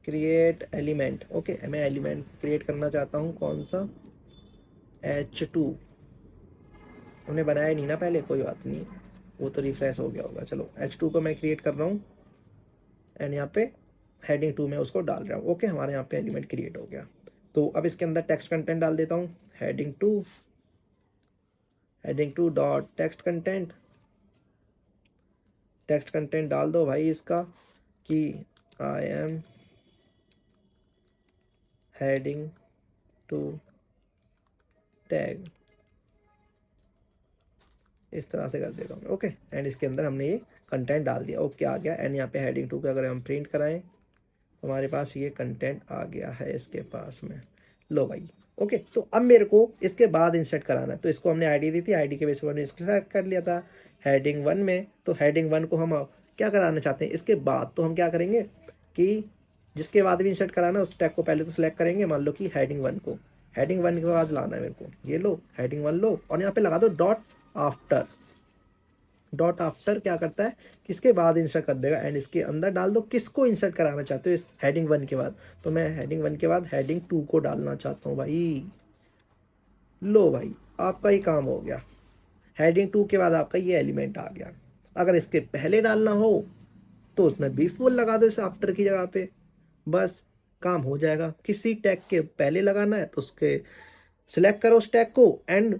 create element. Okay, मैं एलिमेंट क्रिएट करना चाहता हूँ कौन सा, H2। हमने बनाया नहीं ना पहले, कोई बात नहीं, वो तो रिफ्रेश हो गया होगा। चलो, H2 को मैं क्रिएट कर रहा हूँ एंड यहाँ पे हेडिंग 2 में उसको डाल रहा हूँ। ओके, हमारे यहाँ पे एलिमेंट क्रिएट हो गया। तो अब इसके अंदर टेक्स्ट कंटेंट डाल देता हूँ, heading two dot text content डाल दो भाई इसका कि I am heading two tag, इस तरह से कर देगा मैं। ओके, एंड इसके अंदर हमने ये कंटेंट डाल दिया। ओके, आ गया। एंड यहाँ पे हेडिंग 2 का अगर हम प्रिंट कराएं तो हमारे पास ये कंटेंट आ गया है इसके पास में। लो भाई, ओके, तो अब मेरे को इसके बाद इंसर्ट कराना है, तो इसको हमने आईडी दी थी, आईडी के बेस पर इसको सेलेक्ट कर लिया था हेडिंग 1 में। तो हेडिंग 1 को हम क्या कराना चाहते हैं इसके बाद, तो हम क्या करेंगे कि जिसके बाद भी इंसर्ट कराना है उस टैग को पहले तो सिलेक्ट करेंगे, मान लो कि हेडिंग 1 को, हेडिंग 1 के बाद लाना है मेरे को, ये लो हेडिंग 1 लो, और यहाँ पे लगा दो डॉट आफ्टर क्या करता है, किसके बाद इंसर्ट कर देगा, एंड इसके अंदर डाल दो किसको इंसर्ट कराना चाहते हो इस हेडिंग 1 के बाद। तो मैं हेडिंग 1 के बाद हेडिंग 2 को डालना चाहता हूँ भाई। लो भाई, आपका ही काम हो गया, हेडिंग 2 के बाद आपका ये एलिमेंट आ गया। अगर इसके पहले डालना हो तो उसमें B4 लगा दो इस आफ्टर की जगह पे, बस काम हो जाएगा। किसी टैग के पहले लगाना है तो उसके सिलेक्ट करो उस टैग को, एंड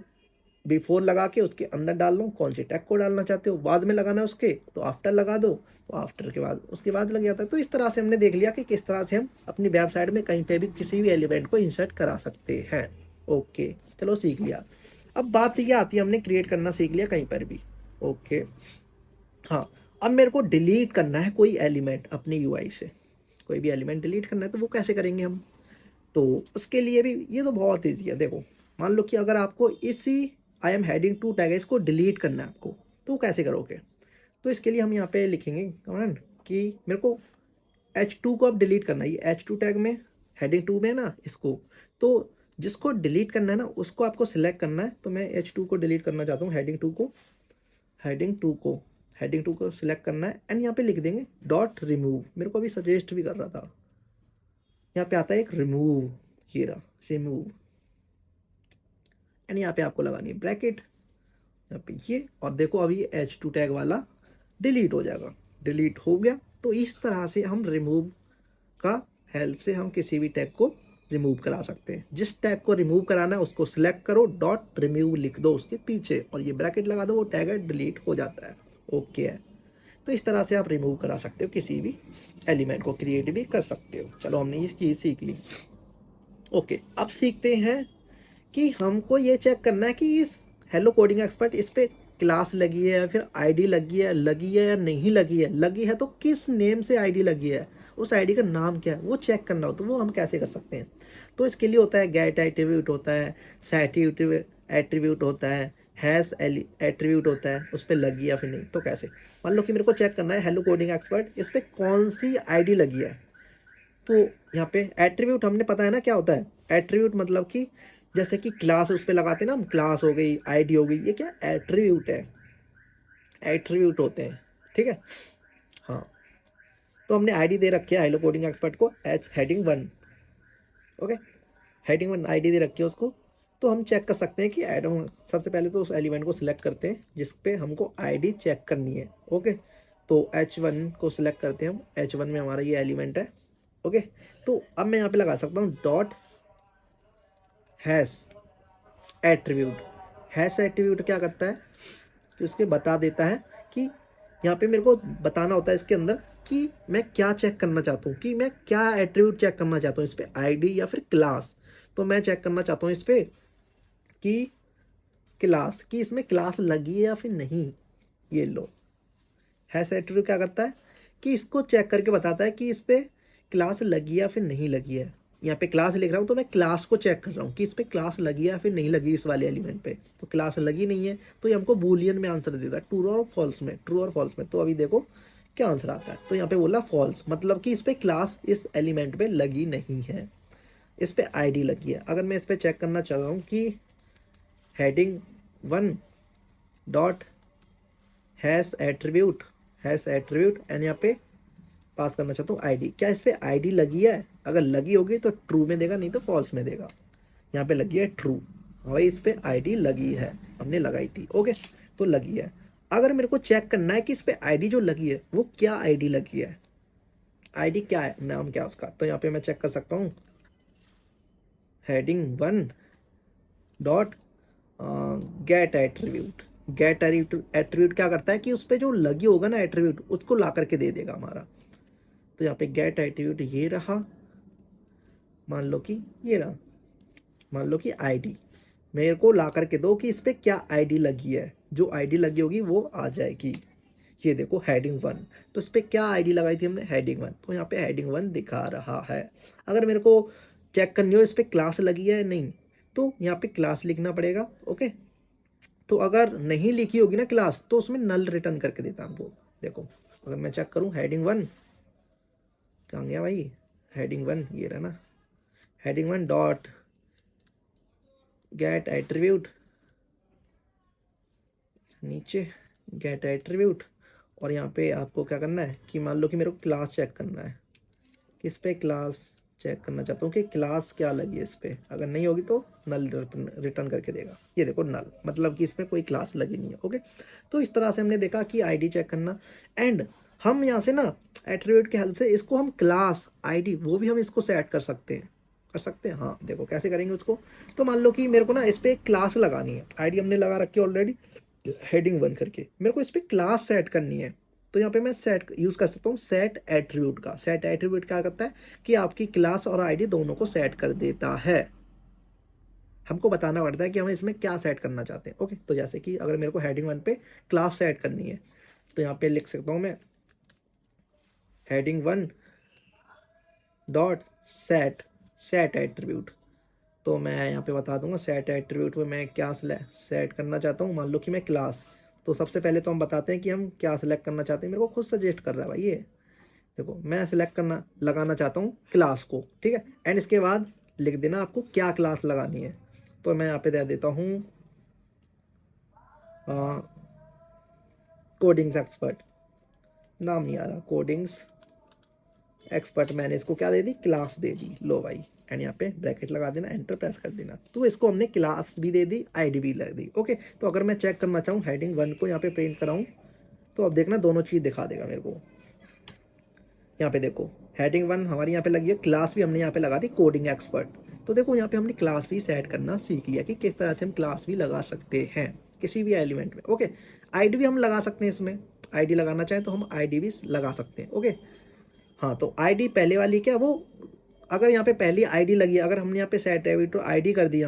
B4 लगा के उसके अंदर डाल लो कौन से टैग को डालना चाहते हो, बाद में लगाना है उसके तो आफ्टर लगा दो, तो आफ्टर के बाद उसके बाद लग जाता है। तो इस तरह से हमने देख लिया कि किस तरह से हम अपनी वेबसाइट में कहीं पे भी किसी भी एलिमेंट को इंसर्ट करा सकते हैं। ओके, चलो सीख लिया। अब बात ये आती है, हमने क्रिएट करना सीख लिया कहीं पर भी। ओके, हाँ, अब मेरे को डिलीट करना है कोई एलिमेंट अपनी यूआई से, कोई भी एलिमेंट डिलीट करना है, तो वो कैसे करेंगे हम, तो उसके लिए भी ये तो बहुत ईजी है। देखो, मान लो कि अगर आपको इसी आई एम हेडिंग 2 टैग है इसको डिलीट करना है आपको, तो कैसे करोगे, तो इसके लिए हम यहाँ पे लिखेंगे कमांड कि मेरे को H2 को अब डिलीट करना है, ये H2 टैग में हेडिंग 2 में ना इसको, तो जिसको डिलीट करना है ना उसको आपको सिलेक्ट करना है। तो मैं H2 को डिलीट करना चाहता हूँ, हेडिंग 2 को सिलेक्ट करना है, एंड यहाँ पे लिख देंगे डॉट रिमूव। मेरे को अभी सजेस्ट भी कर रहा था, यहाँ पे आता है एक रिमूव, ये रहा रिमूव, एंड यहाँ पे आपको लगानी है ब्रैकेट यहाँ पे ये, और देखो अभी H2 टैग वाला डिलीट हो जाएगा, डिलीट हो गया। तो इस तरह से हम रिमूव का हेल्प से हम किसी भी टैग को रिमूव करा सकते हैं। जिस टैग को रिमूव कराना है उसको सिलेक्ट करो, डॉट रिमूव लिख दो उसके पीछे, और ये ब्रैकेट लगा दो, वो टैग है डिलीट हो जाता है। ओके है, तो इस तरह से आप रिमूव करा सकते हो, किसी भी एलिमेंट को क्रिएट भी कर सकते हो। चलो हमने ये चीज़ सीख ली। ओके, अब सीखते हैं कि हमको ये चेक करना है कि इस हेलो कोडिंग एक्सपर्ट इस पे क्लास लगी है या फिर आईडी लगी है या नहीं लगी है। लगी है तो किस नेम से आईडी लगी है, उस आईडी का नाम क्या है, वो चेक करना हो तो वो हम कैसे कर सकते हैं। तो इसके लिए होता है गेट एट्रीब्यूट होता है, सेट एट्रीब्यूट होता है, हैश एट्रीब्यूट होता है, उस पर लगी या फिर नहीं। तो कैसे, मान लो कि मेरे को चेक करना है हेलो कोडिंग एक्सपर्ट इस पर कौन सी आईडी लगी है। तो यहाँ पे एट्रीब्यूट हमने पता है ना क्या होता है। एट्रीब्यूट मतलब कि जैसे कि क्लास उस पर लगाते हैं ना हम, क्लास हो गई, आईडी हो गई, ये क्या एट्रीब्यूट है, एट्रीब्यूट होते हैं। ठीक है, हाँ। तो हमने आईडी दे रखी है हेलो कोडिंग एक्सपर्ट को H heading 1। Okay, heading 1 ID दे रखी है उसको। तो हम चेक कर सकते हैं कि सबसे पहले तो उस एलिमेंट को सिलेक्ट करते हैं जिस पे हमको आईडी चेक करनी है। ओके, तो H1 को सिलेक्ट करते हैं हम, H1 में हमारा ये एलिमेंट है। ओके, तो अब मैं यहाँ पे लगा सकता हूँ dot hash attribute. Hash attribute क्या करता है कि उसके बता देता है कि यहाँ पे मेरे को बताना होता है इसके अंदर कि मैं क्या चेक करना चाहता हूँ, कि मैं क्या एट्रीब्यूट चेक करना चाहता हूँ इस पर, आईडी या फिर क्लास। तो मैं चेक करना चाहता हूँ इस पर कि क्लास, कि इसमें क्लास लगी है या फिर नहीं। ये लो, हैश एट्रीब्यूट क्या करता है कि इसको चेक करके बताता है कि इस पर क्लास लगी है या फिर नहीं लगी है। यहाँ पे क्लास लिख रहा हूँ तो मैं क्लास को चेक कर रहा हूँ कि इस पर क्लास लगी है या फिर नहीं लगी। इस वाले एलिमेंट पे तो क्लास लगी नहीं है, तो ये हमको बूलियन में आंसर देता है, ट्रू और फॉल्स में, ट्रू और फॉल्स में। तो अभी देखो क्या आंसर आता है। तो यहाँ पे बोला फॉल्स, मतलब कि इस पर क्लास इस एलिमेंट पे लगी नहीं है, इस पर आईडी लगी है। अगर मैं इस पर चेक करना चाह रहा हूँ कि heading 1 dot hash attribute and यहाँ पे पास करना चाहता हूँ आईडी, क्या इस पर आईडी लगी है। अगर लगी होगी तो ट्रू में देगा, नहीं तो फॉल्स में देगा। यहाँ पे लगी है ट्रू, भाई इस पर आईडी लगी है, हमने लगाई थी। ओके, तो लगी है। अगर मेरे को चेक करना है कि इस पर आईडी जो लगी है वो क्या आईडी लगी है, आईडी क्या है, नाम क्या है उसका। तो यहाँ पे मैं चेक कर सकता हूँ heading 1 dot get attribute. Get attribute क्या करता है कि उस पर जो लगी होगा ना एट्रीब्यूट, उसको ला करके दे देगा हमारा। तो यहाँ पे गेट एट्रीब्यूट ये रहा, मान लो कि ये रहा, मान लो कि आईडी मेरे को ला करके दो कि इस पर क्या आईडी लगी है। जो आईडी लगी होगी वो आ जाएगी। ये देखो हेडिंग 1, तो इस पर क्या आईडी लगाई थी हमने, हेडिंग 1। तो यहाँ पे हेडिंग 1 दिखा रहा है। अगर मेरे को चेक करनी हो इस पर क्लास लगी है नहीं, तो यहाँ पे क्लास लिखना पड़ेगा। ओके, तो अगर नहीं लिखी होगी ना क्लास तो उसमें नल रिटर्न करके देता हमको। देखो अगर मैं चेक करूँ हेडिंग 1 कहाँ गया भाई, हेडिंग 1 ये रहा ना, हेडिंग 1 डॉट गेट एट्रीब्यूट, नीचे गेट एट्रीब्यूट। और यहाँ पे आपको क्या करना है कि मान लो कि मेरे को क्लास चेक करना है, किस पे क्लास चेक करना चाहता हूँ कि क्लास क्या लगी है इस पर। अगर नहीं होगी तो नल रिटर्न करके देगा। ये देखो नल, मतलब कि इसमें कोई क्लास लगी नहीं है। ओके, तो इस तरह से हमने देखा कि आईडी चेक करना। एंड हम यहाँ से ना एट्रीब्यूट की हेल्प से इसको हम क्लास आईडी वो भी हम इसको सेट कर सकते हैं, हाँ। देखो कैसे करेंगे उसको। तो मान लो कि मेरे को ना इस पर क्लास लगानी है, आईडी हमने लगा रखी है ऑलरेडी हेडिंग 1 करके, मेरे को इस पर क्लास सेट करनी है। तो यहाँ पे मैं सेट यूज़ कर सकता हूँ सेट एट्रीब्यूट का। सेट एट्रीब्यूट क्या करता है कि आपकी क्लास और आईडी दोनों को सेट कर देता है। हमको बताना पड़ता है कि हमें इसमें क्या सेट करना चाहते हैं। ओके, तो जैसे कि अगर मेरे को हेडिंग 1 पे क्लास सेट करनी है तो यहाँ पे लिख सकता हूँ मैं हेडिंग 1 डॉट सेट एट्रीब्यूट। तो मैं यहाँ पे बता दूंगा सेट एट्रीब्यूट में मैं क्या सेट करना चाहता हूँ। मान लो कि मैं क्लास, तो सबसे पहले तो हम बताते हैं कि हम क्या सिलेक्ट करना चाहते हैं। मेरे को खुद सजेस्ट कर रहा है भाई ये, देखो मैं सिलेक्ट करना लगाना चाहता हूँ क्लास को। ठीक है, एंड इसके बाद लिख देना आपको क्या क्लास लगानी है। तो मैं यहाँ पे दे देता हूँ कोडिंग्स एक्सपर्ट, नाम नहीं आ रहा, कोडिंग्स एक्सपर्ट। मैंने इसको क्या दे दी, क्लास दे दी। लो भाई, एंड यहाँ पे ब्रैकेट लगा देना, एंटर प्रेस कर देना। तो इसको हमने क्लास भी दे दी, आईडी भी लग दी। ओके, तो अगर मैं चेक करना चाहूँ हेडिंग 1 को यहाँ पे प्रिंट कराऊँ तो अब देखना दोनों चीज़ दिखा देगा मेरे को। यहाँ पे देखो हेडिंग 1 हमारी यहाँ पे लगी है, क्लास भी हमने यहाँ पे लगा दी कोडिंग एक्सपर्ट। तो देखो यहाँ पे हमने क्लास भी सेट करना सीख लिया कि किस तरह से हम क्लास भी लगा सकते हैं किसी भी एलिमेंट में। ओके, आईडी भी हम लगा सकते हैं इसमें, आईडी लगाना चाहें तो हम आईडी भी लगा सकते हैं। ओके, हाँ तो आईडी पहले वाली क्या वो, अगर यहाँ पे पहली आईडी लगी है, अगर हमने यहाँ पे सेट एडिटर आईडी कर दी,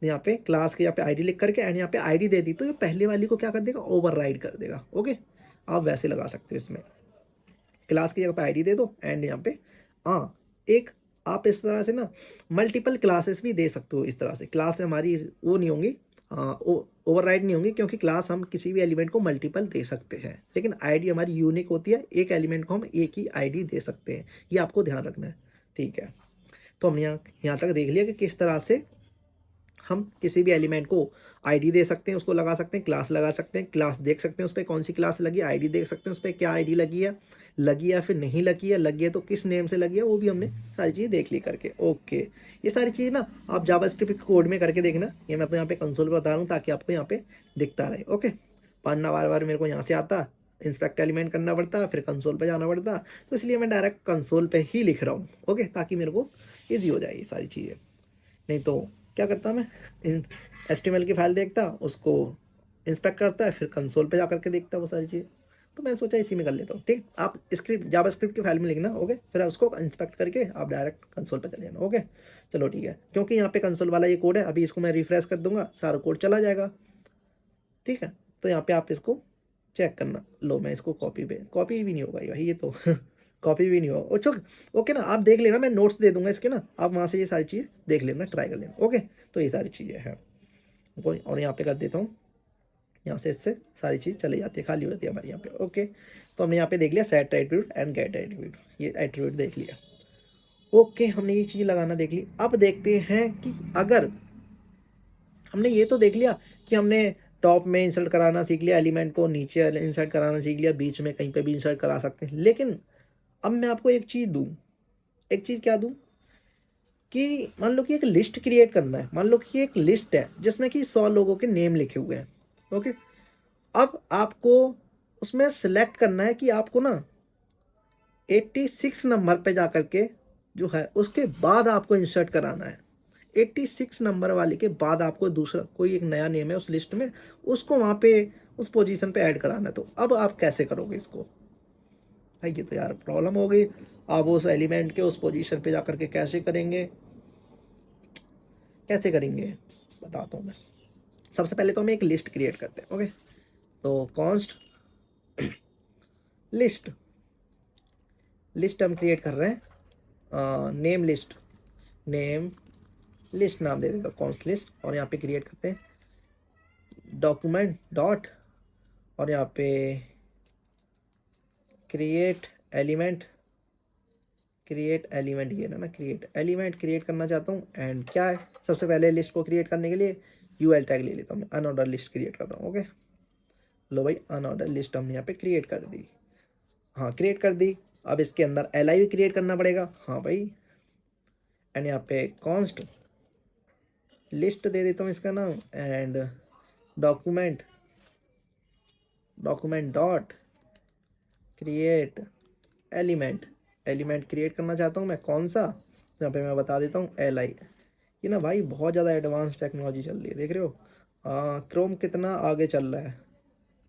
यहाँ पे क्लास के यहाँ पे आईडी लिख करके एंड यहाँ पे आईडी दे दी, तो ये पहले वाली को क्या कर देगा, ओवरराइड कर देगा। ओके, आप वैसे लगा सकते हो, इसमें क्लास की जगह पे आईडी दे दो एंड यहाँ पे हाँ एक आप इस तरह से ना मल्टीपल क्लासेस भी दे सकते हो। इस तरह से क्लास हमारी वो नहीं होंगी, ओवरराइड नहीं होंगी, क्योंकि क्लास हम किसी भी एलिमेंट को मल्टीपल दे सकते हैं, लेकिन आईडी हमारी यूनिक होती है, एक एलिमेंट को हम एक ही आईडी दे सकते हैं, ये आपको ध्यान रखना है। ठीक है, तो हमने यहाँ तक देख लिया कि किस तरह से हम किसी भी एलिमेंट को आईडी दे सकते हैं, उसको लगा सकते हैं, क्लास लगा सकते हैं, क्लास देख सकते हैं उस पर कौन सी क्लास लगी है, आईडी देख सकते हैं उस पर क्या आईडी लगी है फिर नहीं लगी है, लगी है तो किस नेम से लगी है, वो भी हमने सारी चीज़ देख ली करके। ओके, ये सारी चीज़ ना आप जावास्क्रिप्ट कोड में करके देखना, ये मैं तो यहाँ पे कंसोल पर बता रहा हूँ ताकि आपको यहाँ पे दिखता रहे। ओके, पढ़ना बार बार मेरे को यहाँ से आता, इंस्पेक्ट एलिमेंट करना पड़ता, फिर कंसोल पे जाना पड़ता, तो इसलिए मैं डायरेक्ट कंसोल पे ही लिख रहा हूँ। ओके, ताकि मेरे को ईजी हो जाए ये सारी चीज़ें। नहीं तो क्या करता मैं, इन HTML की फाइल देखता, उसको इंस्पेक्ट करता है, फिर कंसोल पे जा करके देखता वो सारी चीज़, तो मैं सोचा इसी में कर लेता हूँ। ठीक, आप स्क्रिप्ट जावास्क्रिप्ट की फाइल में लिखना। ओके, फिर उसको इंस्पेक्ट करके आप डायरेक्ट कंसोल पे चले जाना। ओके, चलो ठीक है, क्योंकि यहाँ पे कंसोल वाला ये कोड है, अभी इसको मैं रिफ्रेश कर दूंगा, सारा कोड चला जाएगा। ठीक है, तो यहाँ पे आप इसको चेक करना। लो, मैं इसको कॉपी भी नहीं होगा भाई ये तो कॉपी भी नहीं होगा। अच्छा, ओके ना, आप देख लेना, मैं नोट्स दे दूंगा इसके ना, आप वहाँ से ये सारी चीज़ देख लेना, ट्राई कर लेना। ओके, तो ये सारी चीज़ें हैं कोई, और यहाँ पे कर देता हूँ, यहाँ से इससे सारी चीज़ चली जाती है, खाली होती है हमारी यहाँ पे। ओके, तो हमने यहाँ पे देख लिया set attribute and get attribute, ये एट्रीब्यूट देख लिया। ओके, हमने ये चीज़ लगाना देख ली। अब देखते हैं कि अगर हमने ये तो देख लिया कि हमने टॉप में इंसर्ट कराना सीख लिया, एलिमेंट को नीचे इंसर्ट कराना सीख लिया, बीच में कहीं पे भी इंसर्ट करा सकते हैं, लेकिन अब मैं आपको एक चीज़ दूँ, एक चीज़ क्या दूँ कि मान लो कि एक लिस्ट क्रिएट करना है, मान लो कि एक लिस्ट है जिसमें कि 100 लोगों के नेम लिखे हुए हैं। ओके, अब आपको उसमें सेलेक्ट करना है कि आपको ना 86 नंबर पे जा करके जो है उसके बाद आपको इंसर्ट कराना है। 86 नंबर वाले के बाद आपको दूसरा कोई एक नया नेम है उस लिस्ट में, उसको वहाँ पे उस पोजीशन पे ऐड कराना है। तो अब आप कैसे करोगे इसको भाई, ये तो यार प्रॉब्लम हो गई। आप उस एलिमेंट के उस पोजीशन पे जा करके कैसे करेंगे बताता हूँ मैं। सबसे पहले तो हम एक लिस्ट क्रिएट करते हैं। ओके, तो कॉन्स्ट लिस्ट हम क्रिएट कर रहे हैं, नेम लिस्ट नाम दे देगा कॉन्स्ट लिस्ट, और यहाँ पे क्रिएट करते हैं डॉक्यूमेंट डॉट, और यहाँ पे क्रिएट एलिमेंट ये ना क्रिएट एलिमेंट क्रिएट करना चाहता हूँ। एंड क्या है, सबसे पहले लिस्ट को क्रिएट करने के लिए UL टैग ले लेता हूँ, मैं अनऑर्डर लिस्ट क्रिएट कर रहा हूँ। ओके, लो भाई, अनऑर्डर लिस्ट हमने यहाँ पे क्रिएट कर दी। हाँ, क्रिएट कर दी। अब इसके अंदर LI भी क्रिएट करना पड़ेगा। हाँ भाई, एंड यहाँ पे कॉन्स्ट लिस्ट दे देता हूँ इसका नाम, and document dot create element create करना चाहता हूँ मैं, कौन सा, यहाँ पे मैं बता देता हूँ LI। ये ना भाई बहुत ज़्यादा एडवांस टेक्नोलॉजी चल रही है, देख रहे हो। क्रोम कितना आगे चल रहा है,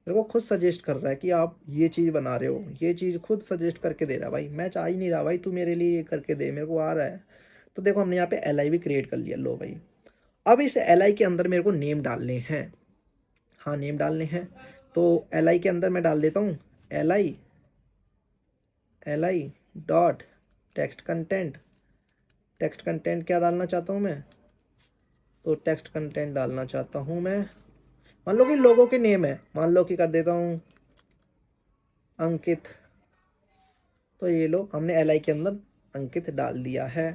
मेरे को खुद सजेस्ट कर रहा है कि आप ये चीज़ बना रहे हो, ये चीज़ खुद सजेस्ट करके दे रहा है भाई, मैं चाह ही नहीं रहा भाई तू मेरे लिए ये करके दे, मेरे को आ रहा है। तो देखो, हमने यहाँ पे LI भी क्रिएट कर लिया। लो भाई, अब इस LI के अंदर मेरे को नेम डालने हैं। हाँ, नेम डालने हैं, तो LI के अंदर मैं डाल देता हूँ LI डॉट टेक्स्ट कंटेंट क्या डालना चाहता हूँ मैं, तो टेक्स्ट कंटेंट डालना चाहता हूँ मैं, मान लो कि लोगों के नेम है, मान लो कि कर देता हूँ अंकित। तो ये लो, हमने LI के अंदर अंकित डाल दिया है।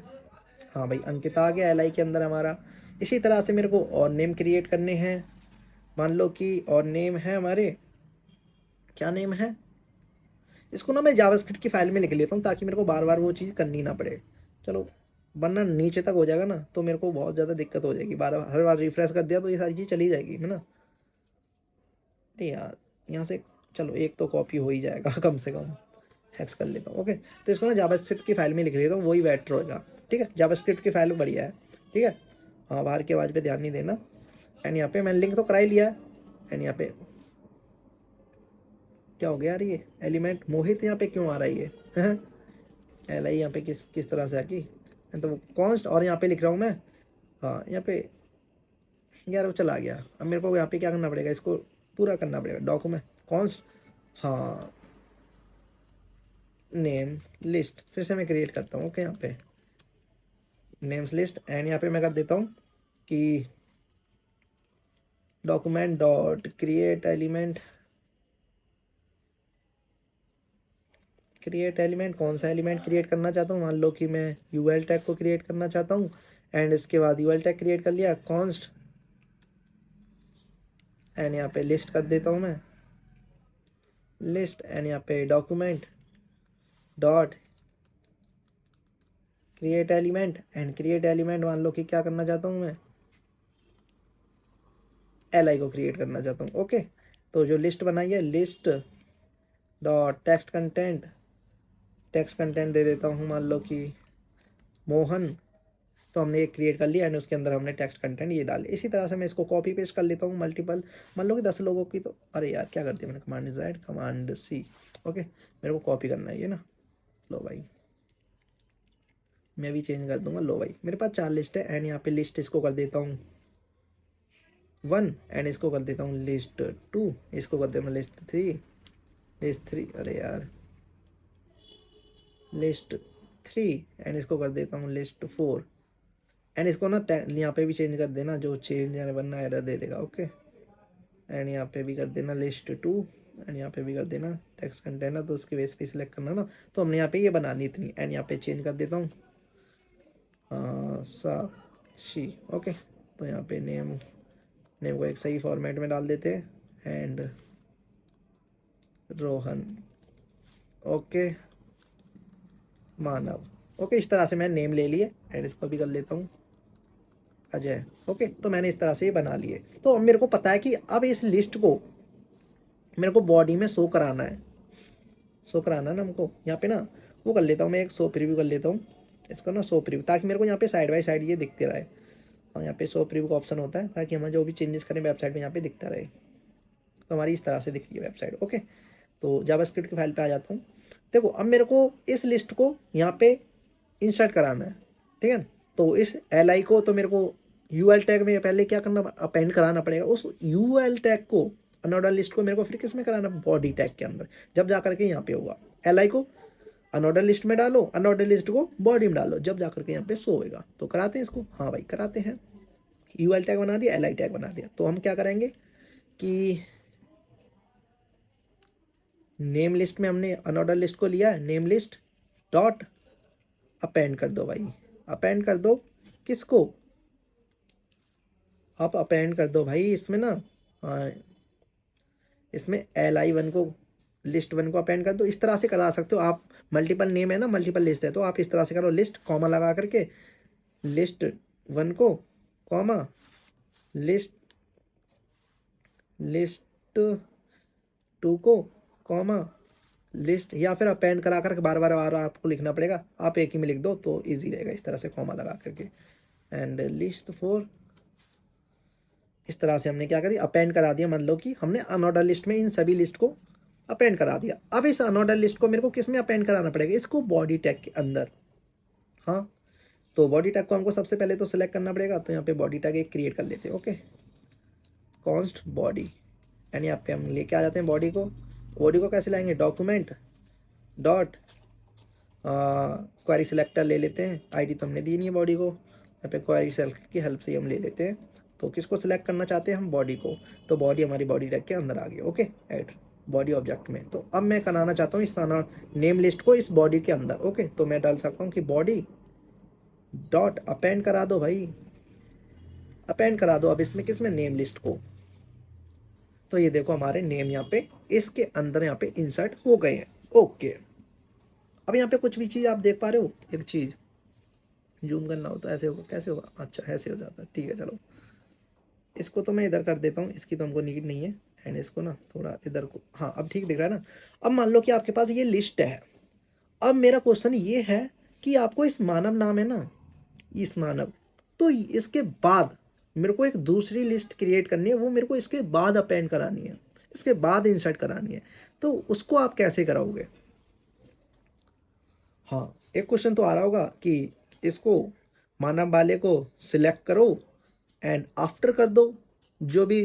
हाँ भाई, अंकित आ गया LI के अंदर हमारा। इसी तरह से मेरे को और नेम क्रिएट करने हैं, मान लो कि और नेम है हमारे, क्या नेम है, इसको ना मैं जावास्क्रिप्ट की फाइल में लिख लेता हूँ ताकि मेरे को बार बार वो चीज़ करनी ना पड़े। चलो, वरना नीचे तक हो जाएगा ना तो मेरे को बहुत ज़्यादा दिक्कत हो जाएगी, हर बार रिफ्रेश कर दिया तो ये सारी चीज़ चली जाएगी है ना। नहीं यार, यहाँ से चलो एक तो कॉपी हो ही जाएगा कम से कम, हैक्स कर लेता हूँ। ओके, तो इसको ना जावास्क्रिप्ट की फाइल में लिख लेता हूँ, वही बेटर होगा। ठीक है, जावास्क्रिप्ट की फाइल बढ़िया है। ठीक है, हाँ, बाहर की आवाज़ पे ध्यान नहीं देना। एंड यहाँ पे मैंने लिंक तो करा ही लिया है, एंड यहाँ पे क्या हो गया यार ये एलिमेंट मोहित यहाँ पे क्यों आ रही है एल आई यहाँ पे किस तरह से आकी तो कॉन्स्ट और यहाँ पे लिख रहा हूँ मैं। हाँ यहाँ पे यार वो चला गया। अब मेरे को यहाँ पे क्या करना पड़ेगा, इसको पूरा करना पड़ेगा डॉक्यूमेंट कॉन्स्ट। हाँ नेम लिस्ट फिर से मैं क्रिएट करता हूँ। ओके यहाँ पे नेम्स लिस्ट एंड यहाँ पे मैं कर देता हूँ कि डॉक्यूमेंट डॉट क्रिएट एलिमेंट कौन सा एलिमेंट क्रिएट करना चाहता हूँ। मान लो कि मैं यूएल टैग को क्रिएट करना चाहता हूँ एंड इसके बाद यूएल टैग क्रिएट कर लिया कॉन्स्ट एंड यहाँ पे लिस्ट कर देता हूँ मैं लिस्ट एंड यहाँ पे document dot create element and create element मान लो कि क्या करना चाहता हूँ मैं एल आई को क्रिएट करना चाहता हूँ। ओके तो जो लिस्ट बनाई है लिस्ट डॉट टेक्स्ट कंटेंट दे देता हूँ मान लो कि मोहन। तो हमने ये क्रिएट कर लिया एंड उसके अंदर हमने टेक्स्ट कंटेंट ये डाले। इसी तरह से मैं इसको कॉपी पेस्ट कर लेता हूँ मल्टीपल मान लो कि 10 लोगों की। तो अरे यार क्या कर दिया मैंने, command Z command C। Okay मेरे को कॉपी करना है ये ना। लो भाई मैं भी चेंज कर दूंगा। लो भाई मेरे पास 4 लिस्ट है एंड यहाँ पे लिस्ट इसको कर देता हूँ 1 एंड इसको कर देता हूँ लिस्ट 2, इसको कर देता हूँ लिस्ट 3 अरे यार लिस्ट 3 एंड इसको कर देता हूँ लिस्ट 4 एंड इसको ना यहाँ पे भी चेंज कर देना, जो चेंज बनना एरर दे देगा। ओके एंड यहाँ पे भी कर देना लिस्ट 2 एंड यहाँ पे भी कर देना टेक्स्ट कंटेनर। तो उसकी बेस पे सिलेक्ट करना ना। तो हमने यहाँ पे ये बनानी इतनी एंड यहाँ पे चेंज कर देता हूँ साक्षी। ओके तो यहाँ पे नेम को एक सही फॉर्मेट में डाल देते हैं and Rohan. Okay Manav. Okay इस तरह से मैं नेम ले लिए एंड इसको भी कर लेता हूँ अजय। ओके तो मैंने इस तरह से ये बना लिए। तो अब मेरे को पता है कि अब इस लिस्ट को मेरे को बॉडी में शो कराना है ना हमको। यहाँ पे ना वो कर लेता हूँ मैं एक शो प्रीव्यू कर लेता हूँ इसको ना शो प्रीव्यू, ताकि मेरे को यहाँ पे साइड बाय साइड ये दिखते रहे। और यहाँ पे शो प्रीव्यू का ऑप्शन होता है ताकि हम जो भी चेंजेस करें वेबसाइट में यहाँ पे दिखता रहे। तो हमारी इस तरह से दिख रही है वेबसाइट। ओके तो जावास्क्रिप्ट की फाइल पे आ जाता हूँ। देखो अब मेरे को इस लिस्ट को यहाँ पे इंसर्ट कराना है, ठीक है ना। तो इस एल आई को तो मेरे को यूएल टैग में पहले क्या करना, अपेंड कराना पड़ेगा। उस यूएल टैग को अनऑर्डर लिस्ट को मेरे को फिर किस में कराना, बॉडी टैग के अंदर। जब जा करके यहाँ पे होगा एल आई को अनऑर्डर लिस्ट में डालो, अनऑर्डर लिस्ट को बॉडी में डालो, जब जा करके यहाँ पे शो होएगा। तो कराते हैं इसको। हाँ भाई कराते हैं। यूएल टैग बना दिया, एल आई टैग बना दिया। तो हम क्या करेंगे कि नेम लिस्ट में हमने अनऑर्डर लिस्ट को लिया है, नेम लिस्ट डॉट अपेंड कर दो भाई। अपेंड कर दो किसको, आप अपेंड कर दो भाई इसमें ना, इसमें LI1 को लिस्ट 1 को अपेंड कर दो। इस तरह से करा सकते हो आप। मल्टीपल नेम है ना, मल्टीपल लिस्ट है, तो आप इस तरह से करो लिस्ट कॉमा लगा करके लिस्ट 1 को कॉमा लिस्ट 2 को कॉमा लिस्ट, या फिर अपेंड करा करके बार बार आपको लिखना पड़ेगा। आप एक ही में लिख दो तो इजी रहेगा, इस तरह से कॉमा लगा करके एंड लिस्ट 4। इस तरह से हमने क्या कर दिया, अपेंड करा दिया। मान लो कि हमने अनऑर्डर लिस्ट में इन सभी लिस्ट को अपेंड करा दिया। अब इस अनऑर्डर लिस्ट को मेरे को किस में अपेंड कराना पड़ेगा, इसको बॉडी टैग के अंदर। हाँ तो बॉडी टैग को हमको सबसे पहले तो सिलेक्ट करना पड़ेगा। तो यहाँ पे बॉडी टैग एक क्रिएट कर लेते हैं। ओके कॉन्स्ट बॉडी एंड यहाँ पे हम लेके आ जाते हैं बॉडी को। बॉडी को कैसे लाएंगे, डॉक्यूमेंट डॉट क्वेरी सिलेक्टर ले लेते हैं। आईडी तो हमने दी नहीं है बॉडी को, यहाँ पे क्वेरी सेलेक्टर की हेल्प से हम ले लेते हैं। तो किसको सिलेक्ट करना चाहते हैं हम, बॉडी को। तो बॉडी हमारी बॉडी टैग के अंदर आ गई। ओके ऐड बॉडी ऑब्जेक्ट में। तो अब मैं कराना चाहता हूँ इस नेम लिस्ट को इस बॉडी के अंदर। ओके तो मैं डाल सकता हूँ कि बॉडी डॉट अपेंड करा दो भाई, अपेंड करा दो अब इसमें किसमें, नेम लिस्ट को। तो ये देखो हमारे नेम यहाँ पे इसके अंदर यहाँ पे इंसर्ट हो गए हैं। ओके अब यहाँ पे कुछ भी चीज़ आप देख पा रहे हो, एक चीज़ जूम करना हो तो ऐसे होगा, कैसे होगा, अच्छा ऐसे हो जाता है। ठीक है चलो इसको तो मैं इधर कर देता हूँ, इसकी तो हमको नीड नहीं है एंड इसको ना थोड़ा इधर को, हाँ अब ठीक दिख रहा है ना। अब मान लो कि आपके पास ये लिस्ट है। अब मेरा क्वेश्चन ये है कि आपको इस मानव नाम है ना, इस मानव, तो इसके बाद मेरे को एक दूसरी लिस्ट क्रिएट करनी है, वो मेरे को इसके बाद अपेंड करानी है। इसके बाद इंसर्ट करानी है, तो उसको आप कैसे कराओगे? हाँ, एक क्वेश्चन तो आ रहा होगा कि इसको मानव वाले को सिलेक्ट करो एंड आफ्टर कर दो जो भी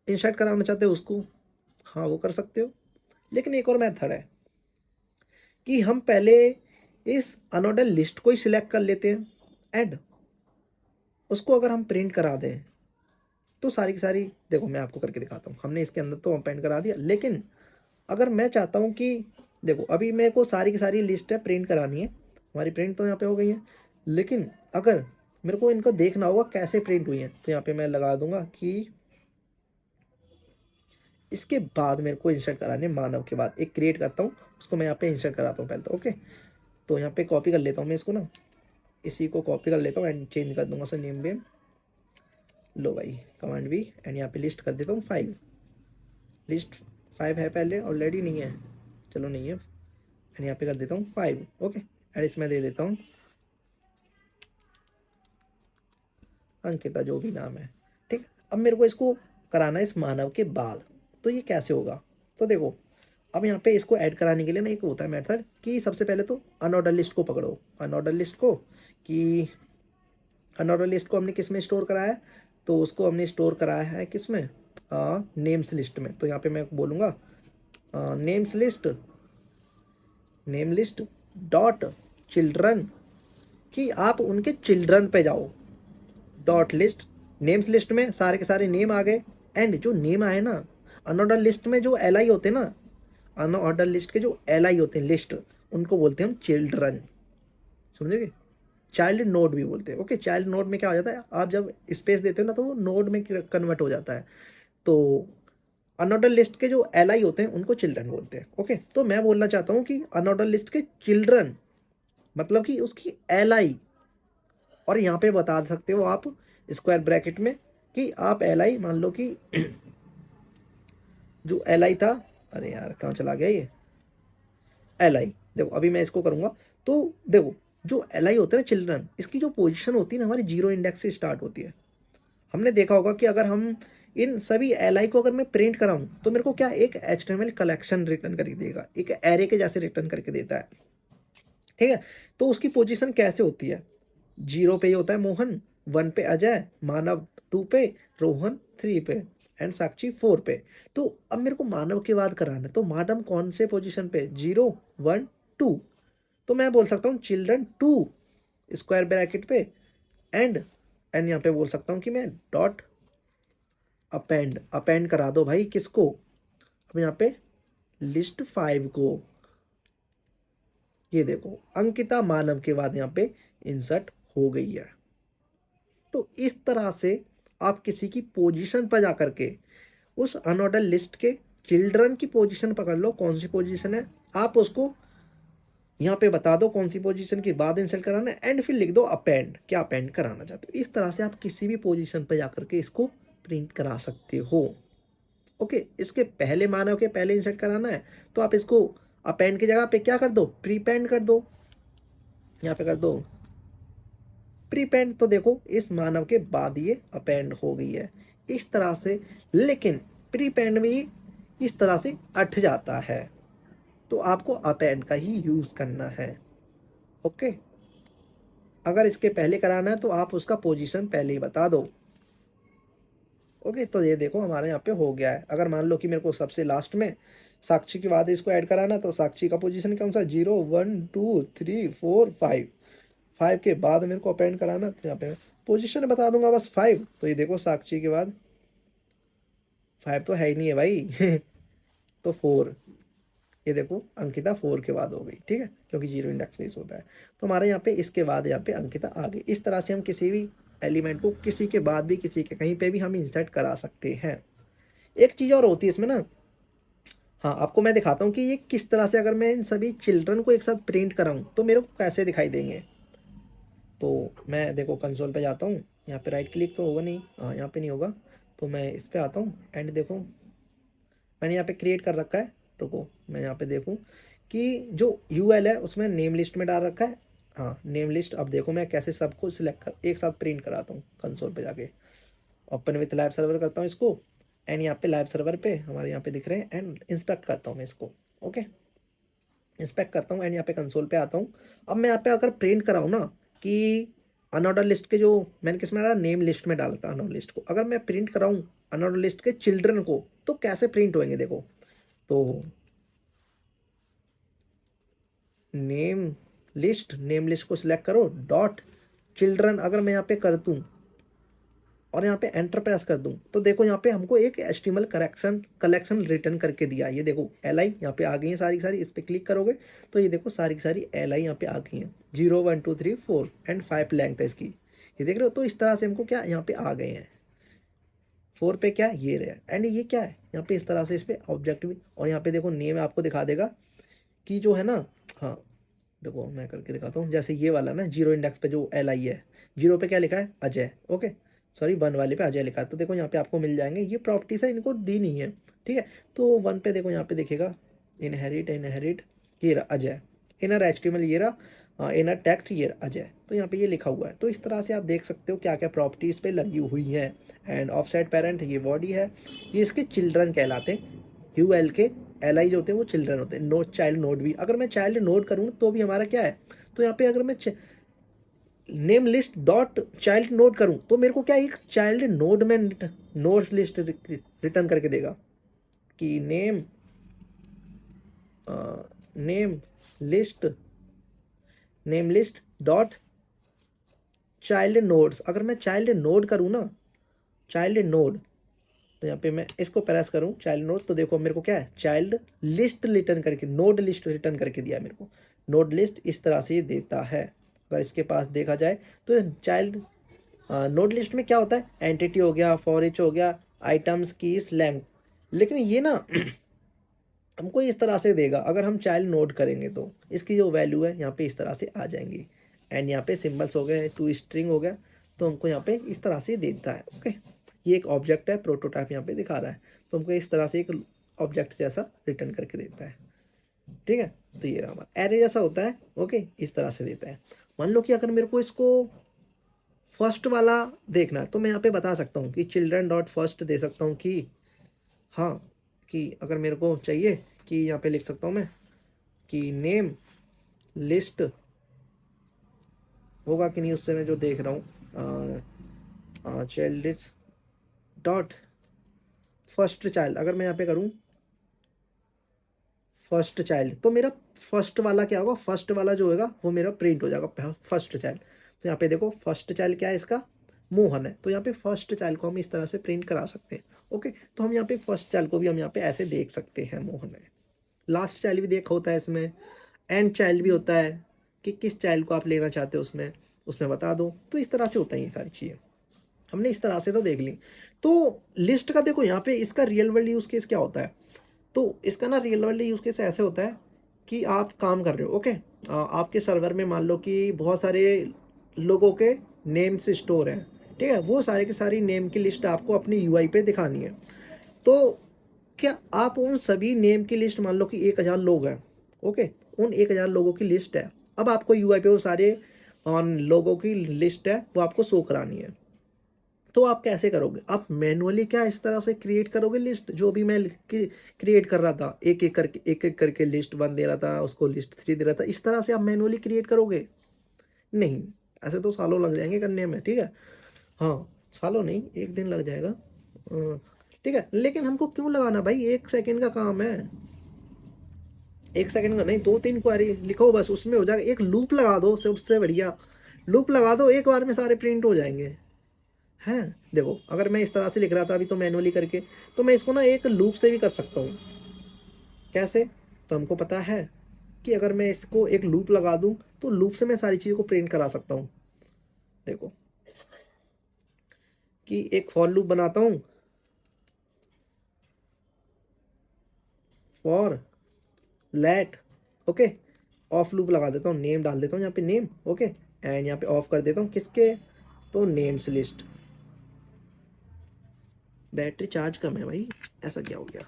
इंसर्ट कराना चाहते हो उसको। हाँ, वो कर सकते हो, लेकिन एक और मेथड है कि हम पहले इस अनऑर्डर लिस्ट को ही सिलेक्ट कर लेते हैं एंड उसको अगर हम प्रिंट करा दें तो सारी की सारी, देखो मैं आपको करके दिखाता हूँ, हमने इसके अंदर तो अपेंड करा दिया, लेकिन अगर मैं चाहता हूँ कि देखो अभी मेरे को सारी की सारी लिस्ट है प्रिंट करानी है, हमारी प्रिंट तो यहाँ पे हो गई है, लेकिन अगर मेरे को इनको देखना होगा कैसे प्रिंट हुई है, तो यहाँ पे मैं लगा दूंगा कि इसके बाद मेरे को इंसर्ट कराने मानव के बाद एक क्रिएट करता हूँ, उसको मैं यहाँ पे इंसर्ट कराता हूँ पहले तो। ओके, तो यहाँ पे कॉपी कर लेता हूँ मैं इसको ना, इसी को कॉपी कर लेता हूँ एंड चेंज कर दूंगा सर नेम वेम, लो भाई कमांड भी, एंड यहाँ पे लिस्ट कर देता हूँ 5, लिस्ट 5 है पहले ऑलरेडी, नहीं है, चलो नहीं है, एंड यहाँ पे कर देता हूँ 5। ओके, एंड इसमें दे देता हूँ अंकिता, जो भी नाम है, ठीक। अब मेरे को इसको कराना है इस मानव के बाद, तो ये कैसे होगा? तो देखो अब यहाँ पे इसको ऐड कराने के लिए ना एक होता है मेथड कि सबसे पहले तो अनऑर्डर लिस्ट को पकड़ो, अनऑर्डर लिस्ट को, कि अनऑर्डर लिस्ट को हमने किस में स्टोर कराया है, तो उसको हमने स्टोर कराया है किस में, नेम्स लिस्ट में। तो यहाँ पे मैं बोलूँगा names list, name list dot children, कि आप उनके चिल्ड्रन पे जाओ, डॉट लिस्ट, नेम्स लिस्ट में सारे के सारे नेम आ गए, एंड जो नेम आए ना अनऑर्डर लिस्ट में, जो एल आई होते हैं ना, अनऑर्डर लिस्ट के जो एल आई होते हैं लिस्ट, उनको बोलते हैं हम चिल्ड्रन, समझोगे? चाइल्ड नोड भी बोलते हैं। ओके, चाइल्ड नोड में क्या हो जाता है, आप जब स्पेस देते हो ना तो वो नोड में कन्वर्ट हो जाता है, तो अनऑर्डर लिस्ट के जो एल आई होते हैं उनको चिल्ड्रन बोलते हैं। ओके, तो मैं बोलना चाहता हूँ कि अनऑर्डर लिस्ट के चिल्ड्रन मतलब कि उसकी एल आई, और यहाँ पे बता सकते हो आप स्क्वायर ब्रैकेट में कि आप एल आई मान लो कि जो एल आई था, अरे यार कहाँ चला गया ये एल आई, देखो अभी मैं इसको करूँगा, तो देखो जो एल आई होते हैं ना चिल्ड्रन, इसकी जो पोजीशन होती है ना हमारी जीरो इंडेक्स से स्टार्ट होती है। हमने देखा होगा कि अगर हम इन सभी एल आई को अगर मैं प्रिंट कराऊँ तो मेरे को क्या एक HTML कलेक्शन रिटर्न करके देगा, एक एरे के जैसे रिटर्न करके देता है, ठीक है। तो उसकी पोजीशन कैसे होती है, 0 पे ये होता है मोहन, 1 पे अजय, मानव 2 पे, रोहन 3 पे, एंड साक्षी 4 पे। तो अब मेरे को मानव के बाद कराना है, तो मानव कौन से पोजीशन पे, 0 1 2, तो मैं बोल सकता हूँ चिल्ड्रन 2 स्क्वायर ब्रैकेट पे, एंड यहाँ पे बोल सकता हूँ कि मैं डॉट अपेंड, अपेंड करा दो भाई किसको, अब यहाँ पे लिस्ट 5 को, ये देखो अंकिता मानव के बाद यहाँ पे इंसर्ट हो गई है। तो इस तरह से आप किसी की पोजीशन पर जा करके उस अनऑर्डर लिस्ट के चिल्ड्रन की पोजीशन पकड़ लो, कौन सी पोजीशन है, आप उसको यहाँ पे बता दो कौन सी पोजीशन के बाद इंसर्ट कराना है, एंड फिर लिख दो अपेंड, क्या अपेंड कराना चाहते हो। इस तरह से आप किसी भी पोजीशन पर जाकर के इसको प्रिंट करा सकते हो। ओके, इसके पहले मानव के पहले इंसर्ट कराना है तो आप इसको अपेंड की जगह पे क्या कर दो, प्रीपेंड कर दो, यहाँ पे कर दो प्रीपेंड, तो देखो इस मानव के बाद ये अपेंड हो गई है इस तरह से। लेकिन प्रीपेंड भी इस तरह से अट जाता है, तो आपको अपेंड का ही यूज करना है। ओके, अगर इसके पहले कराना है तो आप उसका पोजीशन पहले ही बता दो। ओके, तो ये देखो हमारे यहाँ पे हो गया है। अगर मान लो कि मेरे को सबसे लास्ट में साक्षी के बाद इसको ऐड कराना है, तो साक्षी का पोजीशन कौन सा, 0 1 2 3 4 5, 5 के बाद मेरे को अपेंड कराना, तो यहाँ पे पोजीशन बता दूंगा बस 5। तो ये देखो साक्षी के बाद 5 तो है ही नहीं है भाई तो 4, ये देखो अंकिता 4 के बाद हो गई, ठीक है, क्योंकि जीरो इंडेक्स बेस होता है। तो हमारे यहाँ पे इसके बाद यहाँ पे अंकिता आ गई। इस तरह से हम किसी भी एलिमेंट को किसी के बाद भी किसी के कहीं पे भी हम इंसर्ट करा सकते हैं। एक चीज़ और होती है इसमें ना, हाँ आपको मैं दिखाता हूँ कि ये किस तरह से अगर मैं इन सभी चिल्ड्रन को एक साथ प्रिंट कराऊँ तो मेरे को कैसे दिखाई देंगे। तो मैं देखो कंसोल पे जाता हूँ, यहाँ पे राइट क्लिक तो होगा नहीं, हाँ यहाँ पे नहीं होगा, तो मैं इस पे आता हूँ एंड देखो मैंने यहाँ पे क्रिएट कर रखा है, रुको मैं यहाँ पे देखूँ कि जो यूएल है उसमें नेम लिस्ट में डाल रखा है, हाँ नेम लिस्ट। अब देखो मैं कैसे सबको सिलेक्ट कर एक साथ प्रिंट कराता हूँ, कंसोल पे जाके ओपन विथ लाइव सर्वर करता हूँ इसको, एंड यहाँ पे लाइव सर्वर पे हमारे यहाँ पे दिख रहे हैं एंड इंस्पेक्ट करता हूँ मैं इसको। ओके, इंस्पेक्ट करता हूँ एंड यहाँ पे कंसोल पे आता हूँ। अब मैं यहाँ पे अगर प्रिंट कराऊँ ना कि अनऑर्डर लिस्ट के जो मैंने किस में डाला, नेम लिस्ट में डाला था अनऑर्डर लिस्ट को, अगर मैं प्रिंट कराऊँ अनऑर्डर लिस्ट के चिल्ड्रन को तो कैसे प्रिंट होंगे देखो। तो नेम लिस्ट को सिलेक्ट करो, डॉट चिल्ड्रन अगर मैं यहाँ पे कर दूँ और यहाँ पे एंटर प्रेस कर दूँ तो देखो यहाँ पे हमको एक HTML कलेक्शन रिटर्न करके दिया। ये देखो LI यहाँ पे आ गई है सारी की सारी, इस पर क्लिक करोगे तो ये देखो सारी की सारी LI यहाँ पे आ गई हैं, 0 1 2 3 4 एंड 5 लेंथ है इसकी, ये देख रहे हो। तो इस तरह से हमको क्या यहाँ पे आ गए हैं, 4 पे क्या ये रहा एंड ये क्या है यहाँ पे इस तरह से इस पर ऑब्जेक्ट भी। और यहाँ पे देखो नेम आपको दिखा देगा कि जो है ना, हाँ देखो मैं करके दिखाता हूँ, जैसे ये वाला ना 0 इंडेक्स पे जो LI है, 0 पे क्या लिखा है अजय, ओके सॉरी 1 वाले पे अजय लिखा है। तो देखो यहाँ पे आपको मिल जाएंगे, ये प्रॉपर्टीज है इनको दी नहीं है, ठीक है। तो 1 पे देखो यहाँ पे दिखेगा इनहेरिट ये रहा अजय, इनर HTML ये रहा, इनर टेक्स्ट ये रहा अजय, तो यहाँ पे ये लिखा हुआ है। तो इस तरह से आप देख सकते हो क्या क्या प्रॉपर्टीज पे लगी हुई है। एंड ऑफसेट पेरेंट ये बॉडी है, ये इसके चिल्ड्रन कहलाते हैं, UL के LI जो होते हैं वो चिल्ड्रन होते हैं। नोड चाइल्ड नोड भी, अगर मैं चाइल्ड नोड करूँ तो भी हमारा क्या है, तो यहाँ पे अगर मैं name list dot child node करूँ तो मेरे को क्या एक चाइल्ड नोड में नोड्स लिस्ट रिटर्न करके देगा कि name list dot child nodes. अगर मैं चाइल्ड नोड करूँ ना, चाइल्ड नोड, तो यहाँ पे मैं इसको प्रेस करूँ चाइल्ड नोड तो देखो मेरे को क्या है चाइल्ड लिस्ट रिटर्न करके, नोड लिस्ट रिटर्न करके दिया मेरे को। नोड लिस्ट इस तरह से देता है। अगर इसके पास देखा जाए तो चाइल्ड नोड लिस्ट में क्या होता है, एंटिटी हो गया, फॉर ईच हो गया, आइटम्स कीज लेंथ, लेकिन ये ना हमको इस तरह से देगा। अगर हम चाइल्ड नोड करेंगे तो इसकी जो वैल्यू है यहाँ पे इस तरह से आ जाएंगी। एंड यहाँ पे सिंबल्स हो गए, टू स्ट्रिंग हो गया, तो हमको यहाँ पे इस तरह से देता है। ओके, ये एक ऑब्जेक्ट है, प्रोटोटाइप यहाँ पे दिखा रहा है, तो हमको इस तरह से एक ऑब्जेक्ट जैसा रिटर्न करके देता है, ठीक है। तो ये रहा हमारा एरे जैसा होता है, ओके इस तरह से देता है। मान लो कि अगर मेरे को इसको फर्स्ट वाला देखना है तो मैं यहाँ पे बता सकता हूँ कि चिल्ड्रन डॉट फर्स्ट दे सकता हूँ कि हाँ, कि अगर मेरे को चाहिए कि यहाँ पे लिख सकता हूँ मैं कि नेम लिस्ट होगा कि नहीं, उससे मैं जो देख रहा हूँ चाइल्ड डॉट फर्स्ट चाइल्ड, अगर मैं यहाँ पे करूँ फर्स्ट चाइल्ड तो मेरा फर्स्ट वाला क्या होगा, फर्स्ट वाला जो होगा वो मेरा प्रिंट हो जाएगा फर्स्ट चाइल्ड। तो यहाँ पे देखो फर्स्ट चाइल्ड क्या है इसका, मोहन है, तो यहाँ पे फर्स्ट चाइल्ड को हम इस तरह से प्रिंट करा सकते हैं। ओके, तो हम यहाँ पे फर्स्ट चाइल्ड को भी हम यहाँ पे ऐसे देख सकते हैं, मोहन है। लास्ट चाइल्ड भी देख होता है इसमें, एंड चाइल्ड भी होता है कि किस चाइल्ड को आप लेना चाहते हो उसमें बता दो। तो इस तरह से होता है ये सारी चीज़ें, हमने इस तरह से तो देख ली। तो लिस्ट का देखो यहाँ पे इसका रियल वर्ल्ड यूज़ केस क्या होता है, तो इसका ना रियल वर्ल्ड यूज़ केस ऐसे होता है कि आप काम कर रहे हो, ओके आपके सर्वर में मान लो कि बहुत सारे लोगों के नेम्स स्टोर हैं, ठीक है, वो सारे के सारी नेम की लिस्ट आपको अपनी UI पे दिखानी है। तो क्या आप उन सभी नेम की लिस्ट, मान लो कि 1000 लोग हैं, ओके उन 1000 लोगों की लिस्ट है, अब आपको UI पे वो सारे लोगों की लिस्ट है वो आपको शो करानी है। तो आप कैसे करोगे, आप मैनुअली क्या इस तरह से क्रिएट करोगे लिस्ट, जो भी मैं क्रिएट कर रहा था एक एक करके लिस्ट 1 दे रहा था, उसको लिस्ट 3 दे रहा था, इस तरह से आप मैनुअली क्रिएट करोगे? नहीं, ऐसे तो सालों लग जाएंगे करने में, ठीक है। हाँ, सालों नहीं, एक दिन लग जाएगा, ठीक है। लेकिन हमको क्यों लगाना भाई, 1 सेकेंड का काम है, 1 सेकेंड का नहीं, 2-3 क्वेरी लिखो बस, उसमें हो जाएगा। एक लूप लगा दो, सबसे बढ़िया लूप लगा दो, एक बार में सारे प्रिंट हो जाएंगे हैं। देखो अगर मैं इस तरह से लिख रहा था अभी तो मैनुअली करके, तो मैं इसको ना एक लूप से भी कर सकता हूँ। कैसे, तो हमको पता है कि अगर मैं इसको एक लूप लगा दूं तो लूप से मैं सारी चीज़ों को प्रिंट करा सकता हूँ। देखो कि एक फॉर लूप बनाता हूँ, for let, okay of loop लगा देता हूँ, नेम डाल देता हूँ यहाँ पे नेम, ओके एंड यहाँ पे ऑफ कर देता हूँ किसके, तो नेम्स लिस्ट। बैटरी चार्ज कम है भाई, ऐसा क्या हो गया,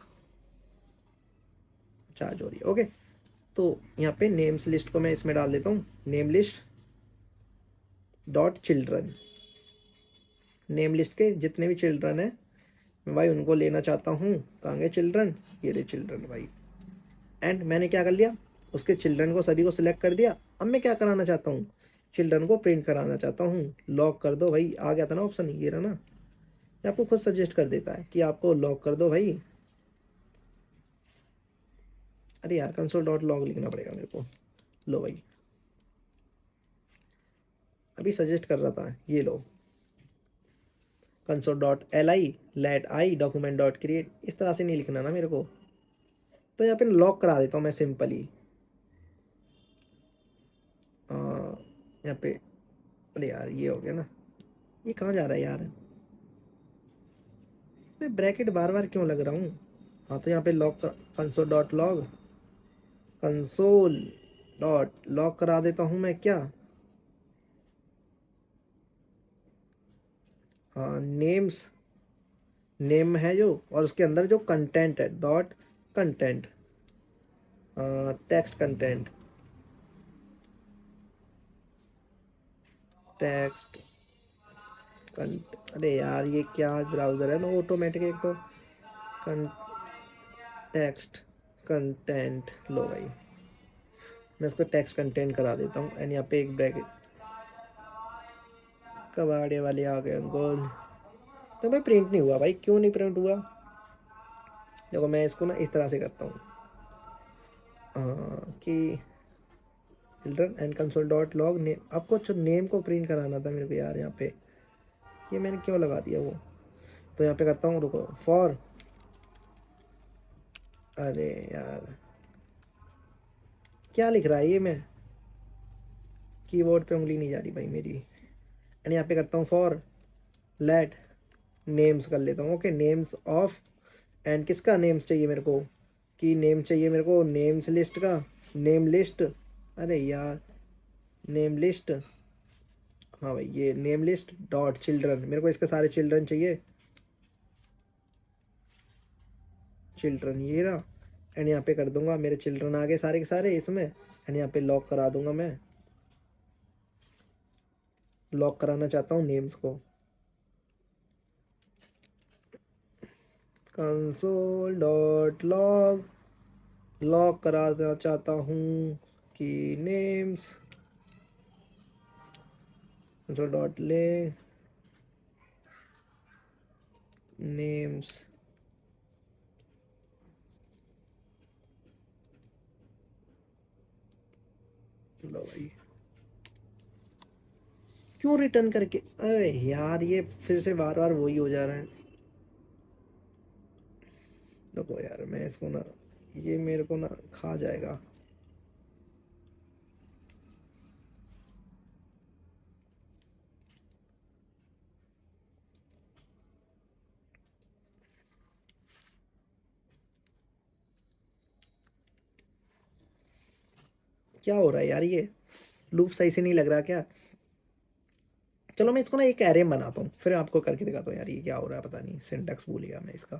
चार्ज हो रही है, ओके। तो यहाँ पे नेम्स लिस्ट को मैं इसमें डाल देता हूँ, name list dot children, name list के जितने भी चिल्ड्रन हैं मैं भाई उनको लेना चाहता हूँ, कहाँ गए चिल्ड्रन, ये रहे चिल्ड्रन भाई। एंड मैंने क्या कर लिया, उसके चिल्ड्रन को सभी को सिलेक्ट कर दिया। अब मैं क्या कराना चाहता हूँ, चिल्ड्रन को प्रिंट कराना चाहता हूँ। लॉक कर दो भाई, आ गया था ना ऑप्शन, ये रहा ना, ये आपको खुद सजेस्ट कर देता है कि आपको लॉक कर दो भाई। अरे यार कंसोल डॉट लॉग लिखना पड़ेगा मेरे को। लो भाई, अभी सजेस्ट कर रहा था, ये लो console dot L I let I document dot create, इस तरह से नहीं लिखना ना मेरे को। तो यहाँ पे लॉक करा देता हूँ मैं सिंपली। यहाँ पे, अरे यार ये हो गया ना, ये कहाँ जा रहा है यार, मैं ब्रैकेट बार बार क्यों लग रहा हूँ। हाँ तो यहाँ पे lock, console dot log, console dot lock करा देता हूँ मैं क्या, हाँ नेम्स, नेम है जो, और उसके अंदर जो कंटेंट है dot content, text content, text अरे यार ये क्या ब्राउज़र है ना ऑटोमेटिक, एक तो टेक्स्ट कंटेंट, लो भाई मैं इसको टेक्स्ट कंटेंट करा देता हूँ। एंड यहाँ पे एक ब्रैकेट, कबाड़े वाले आ गए अंकल। तो भाई प्रिंट नहीं हुआ भाई, क्यों नहीं प्रिंट हुआ, देखो मैं इसको ना इस तरह से करता हूँ कि children and console dot log name, आपको जो नेम को प्रिंट कराना था मेरे को यार, यहाँ पे ये मैंने क्यों लगा दिया वो। तो यहाँ पे करता हूँ, रुको, फॉर, अरे यार क्या लिख रहा है ये, मैं कीबोर्ड पे उंगली नहीं जा रही भाई मेरी। एंड यहाँ पे करता हूँ फॉर लेट नेम्स कर लेता हूँ, ओके नेम्स ऑफ, एंड किसका नेम्स चाहिए मेरे को, कि नेम चाहिए मेरे को नेम्स लिस्ट का, नेम लिस्ट, अरे यार नेम लिस्ट, हाँ भाई ये नेम लिस्ट डॉट चिल्ड्रन, मेरे को इसके सारे चिल्ड्रन चाहिए, चिल्ड्रन ये रहा। एंड यहाँ पे कर दूंगा मेरे चिल्ड्रन आ गए सारे के सारे इसमें। एंड यहाँ पे लॉक करा दूंगा मैं, लॉक कराना चाहता हूँ नेम्स को, कंसोल डॉट लॉग, लॉक कराना चाहता हूँ कि नेम्स, कंसोल डॉट ले नेम्स, लो भाई क्यों रिटर्न करके, अरे यार ये फिर से बार बार वही हो जा रहा है। देखो यार मैं इसको ना, ये मेरे को ना खा जाएगा। क्या हो रहा है यार, ये लूप सही से नहीं लग रहा क्या। चलो मैं इसको ना एक एरे बनाता हूँ, फिर आपको करके दिखाता हूँ यार ये क्या हो रहा है, पता नहीं सिंटैक्स भूल गया मैं इसका।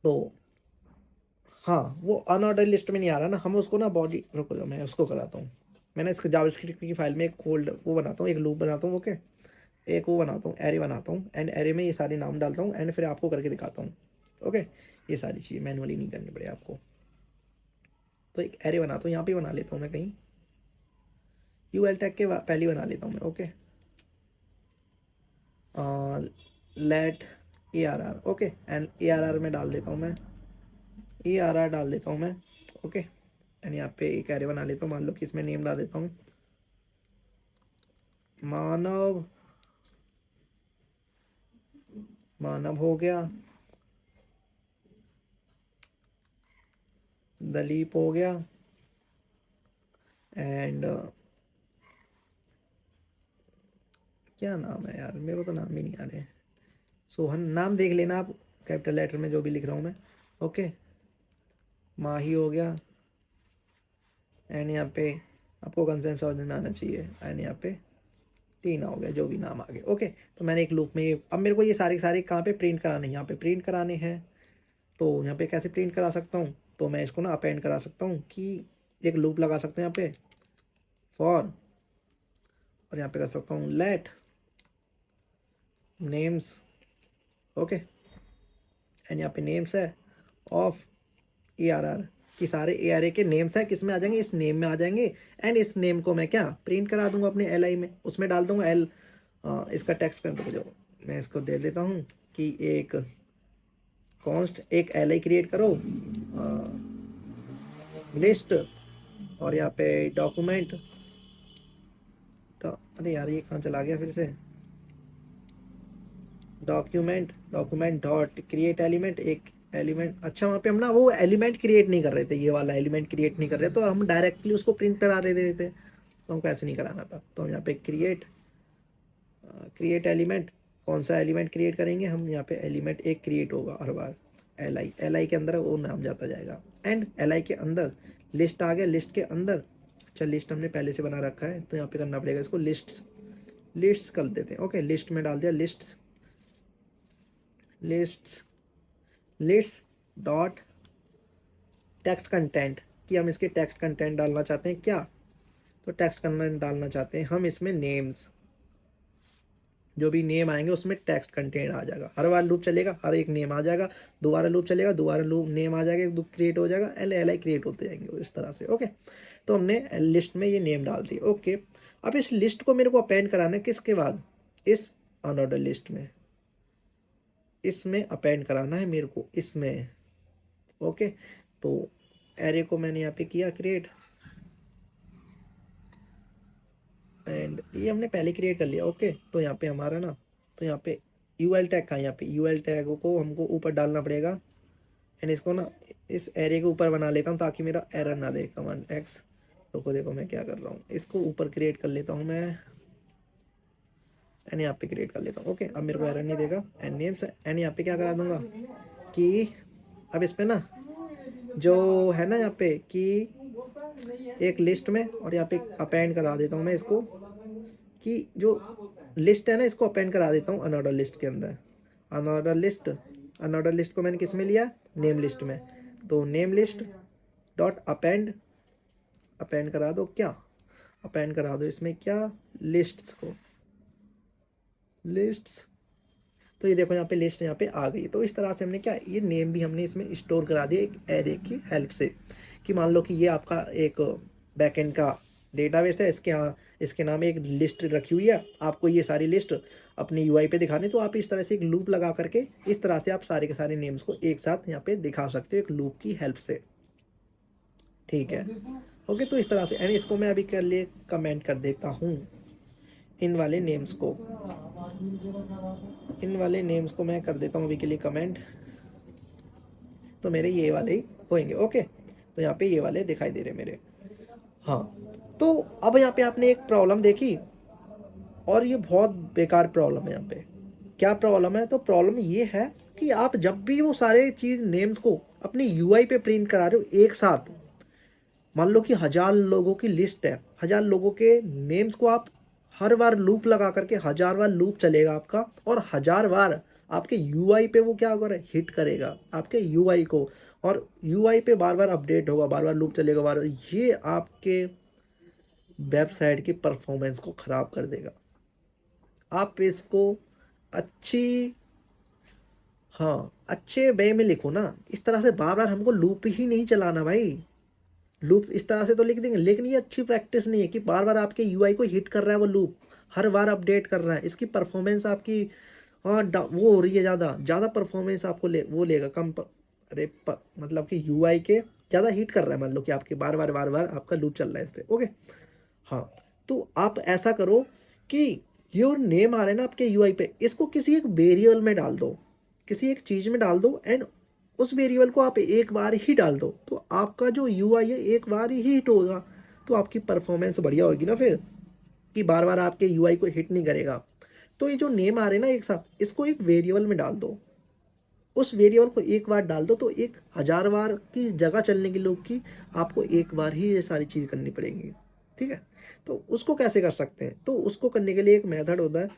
तो हाँ वो अनऑर्डर लिस्ट में नहीं आ रहा ना, हम उसको ना बॉडी, रुको जो मैं उसको कराता हूँ। मैंने इसके जावास्क्रिप्ट की फाइल में एक फोल्ड वो बनाता हूँ, एक लूप बनाता हूँ, ओके एक वो बनाता हूँ एरे बनाता हूँ, एंड एरे में ये सारे नाम डालता हूँ, एंड फिर आपको करके दिखाता हूँ, ओके। ये सारी चीज़ें मैनुअली नहीं करनी पड़े आपको। तो एक एरे बनाता हूँ, यहाँ पे बना लेता हूँ मैं कहीं, यू एल टैग के पहले ही बना लेता हूँ मैं, okay let A R R, okay and A R R में डाल देता हूँ मैं, ए आर आर डाल देता हूँ मैं, ओके। एंड यहाँ पे एक एरे बना लेता हूँ, मान लो कि इसमें नेम डाल देता हूँ मानव, मानव हो गया, दलीप हो गया, एंड क्या नाम है यार, मेरे को तो नाम ही नहीं आ रहे, सोहन, नाम देख लेना आप कैपिटल लेटर में जो भी लिख रहा हूँ मैं, ओके। माही हो गया, एंड यहाँ पे आपको कंसेप्ट समझ में आना चाहिए, एंड यहाँ पे टीना हो गया, जो भी नाम आ गए, ओके। तो मैंने एक लूप में अब मेरे को ये सारे सारे कहाँ पे प्रिंट कराने हैं, यहाँ पे प्रिंट कराने हैं। तो यहाँ पे कैसे प्रिंट करा सकता हूँ, तो मैं इसको ना अपेंड करा सकता हूँ कि एक लूप लगा सकते हैं यहाँ पे फॉर, और यहाँ पे कर सकता हूँ लेट नेम्स, ओके एंड यहाँ पे नेम्स है ऑफ ARR कि सारे ARA के नेम्स है किस में आ जाएंगे, इस नेम में आ जाएंगे। एंड इस नेम को मैं क्या प्रिंट करा दूंगा अपने LI में, उसमें डाल दूंगा इसका टेक्स्ट कर जो मैं इसको दे देता हूँ कि एक कॉन्स्ट एक LI क्रिएट करो लिस्ट, और यहाँ पे डॉक्यूमेंट, तो अरे यार ये कहाँ चला गया फिर से, डॉक्यूमेंट डॉट क्रिएट एलिमेंट, एक एलिमेंट। अच्छा वहाँ पे हम ना वो एलिमेंट क्रिएट नहीं कर रहे थे, ये वाला एलिमेंट क्रिएट नहीं कर रहे, तो हम डायरेक्टली उसको प्रिंट करा रहे थे, तो हमको ऐसे नहीं कराना था। तो हम यहाँ पे क्रिएट एलिमेंट, कौन सा एलिमेंट क्रिएट करेंगे हम, यहाँ पे एलिमेंट एक क्रिएट होगा हर बार, LI के अंदर वो नाम जाता जाएगा। एंड LI के अंदर लिस्ट आ गया, लिस्ट के अंदर, अच्छा लिस्ट हमने पहले से बना रखा है तो यहाँ पे करना पड़ेगा इसको लिस्ट्स कर देते हैं। ओके लिस्ट में डाल दिया लिस्ट्स डॉट टेक्स्ट कंटेंट कि हम इसके टेक्स्ट कंटेंट डालना चाहते हैं क्या, तो टेक्स्ट कंटेंट डालना चाहते हैं हम इसमें नेम्स, जो भी नेम आएंगे उसमें टेक्स्ट कंटेंट आ जाएगा, हर बार लूप चलेगा, हर एक नेम आ जाएगा, दोबारा लूप चलेगा, दोबारा लूप नेम आ जाएगा, एक लूप क्रिएट हो जाएगा, LI क्रिएट होते जाएंगे इस तरह से। ओके तो हमने लिस्ट में ये नेम डाल दी। ओके अब इस लिस्ट को मेरे को अपेंड कराना है किसके बाद, इस अनऑर्डर लिस्ट में, इसमें अपेंड कराना है मेरे को इसमें। ओके तो एरे को मैंने यहाँ पे किया क्रिएट, एंड ये हमने पहले क्रिएट कर लिया। ओके तो यहाँ पे हमारा ना, तो यहाँ पे UL टैग का, यहाँ पे UL टैग को हमको ऊपर डालना पड़ेगा, एंड इसको ना इस एरे के ऊपर बना लेता हूँ ताकि मेरा एरर ना दे। कमांड X, तो देखो मैं क्या कर रहा हूँ, इसको ऊपर क्रिएट कर लेता हूँ मैं, एंड यहाँ पे क्रिएट कर लेता हूँ। ओके अब मेरे को एरर नहीं देगा। एंड नेम्स, एंड यहाँ पे क्या करा दूंगा कि अब इस पे ना जो है ना यहाँ पे कि एक लिस्ट में, और यहाँ पे अपेंड करा देता हूँ मैं इसको कि जो लिस्ट है ना इसको अपेंड करा देता हूँ अनऑर्डर लिस्ट के अंदर। अनऑर्डर लिस्ट को मैंने किस में लिया, नेम लिस्ट में, तो नेम लिस्ट डॉट अपेंड करा दो क्या, अपेंड करा दो इसमें क्या, लिस्ट्स को, लिस्ट्स। तो ये देखो यहाँ पे लिस्ट यहाँ पे आ गई। तो इस तरह से हमने क्या, ये नेम भी हमने इसमें स्टोर करा दिया एक एरे की हेल्प से, कि मान लो कि ये आपका एक बैकएंड का डेटाबेस है, इसके नाम एक लिस्ट रखी हुई है, आपको ये सारी लिस्ट अपनी UI पे दिखानी, तो आप इस तरह से एक लूप लगा करके इस तरह से आप सारे के सारे नेम्स को एक साथ यहाँ पे दिखा सकते हो एक लूप की हेल्प से। ठीक है ओके तो इस तरह से, एंड इसको मैं अभी कर लिए कमेंट कर देता हूँ, इन वाले नेम्स को मैं कर देता हूँ अभी के लिए कमेंट, तो मेरे ये वाले ही होंगे। ओके तो यहाँ पे ये वाले दिखाई दे रहे मेरे। हाँ तो अब यहाँ पे आपने एक प्रॉब्लम देखी, और ये बहुत बेकार प्रॉब्लम है। यहाँ पे क्या प्रॉब्लम है, तो प्रॉब्लम ये है कि आप जब भी वो सारे चीज़ नेम्स को अपनी UI पे प्रिंट करा रहे हो एक साथ, मान लो कि 1000 लोगों की लिस्ट है, 1000 लोगों के नेम्स को आप हर बार लूप लगा करके 1000 बार लूप चलेगा आपका, और 1000 बार आपके UI पे वो क्या होगा, हिट करेगा आपके UI को, और UI पे बार बार अपडेट होगा, बार बार लूप चलेगा, बार ये आपके वेबसाइट की परफॉर्मेंस को ख़राब कर देगा। आप इसको अच्छे वे में लिखो ना, इस तरह से बार बार हमको लूप ही नहीं चलाना भाई। लूप इस तरह से तो लिख देंगे, लेकिन ये अच्छी प्रैक्टिस नहीं है कि बार बार आपके UI को हिट कर रहा है वो लूप, हर बार अपडेट कर रहा है, इसकी परफॉर्मेंस आपकी वो हो रही है, ज़्यादा परफॉर्मेंस आपको लेगा कम मतलब कि UI के ज़्यादा हिट कर रहा है, मान लो कि आपके बार बार आपका लूप चल रहा है इस पर। ओके हाँ तो आप ऐसा करो कि ये नेम आ रहा है ना आपके UI पे, इसको किसी एक वेरिएबल में डाल दो, किसी एक चीज़ में डाल दो, एंड उस वेरिएबल को आप एक बार ही डाल दो, तो आपका जो UI है एक बार ही हिट होगा, तो आपकी परफॉर्मेंस बढ़िया होगी ना फिर, कि बार बार आपके UI को हिट नहीं करेगा। तो ये जो नेम आ रहे हैं ना एक साथ, इसको एक वेरिएबल में डाल दो, उस वेरिएबल को एक बार डाल दो, तो 1000 बार की जगह चलने की लूप की आपको एक बार ही ये सारी चीज़ करनी पड़ेगी। ठीक है तो उसको कैसे कर सकते हैं, तो उसको करने के लिए एक मेथड होता है,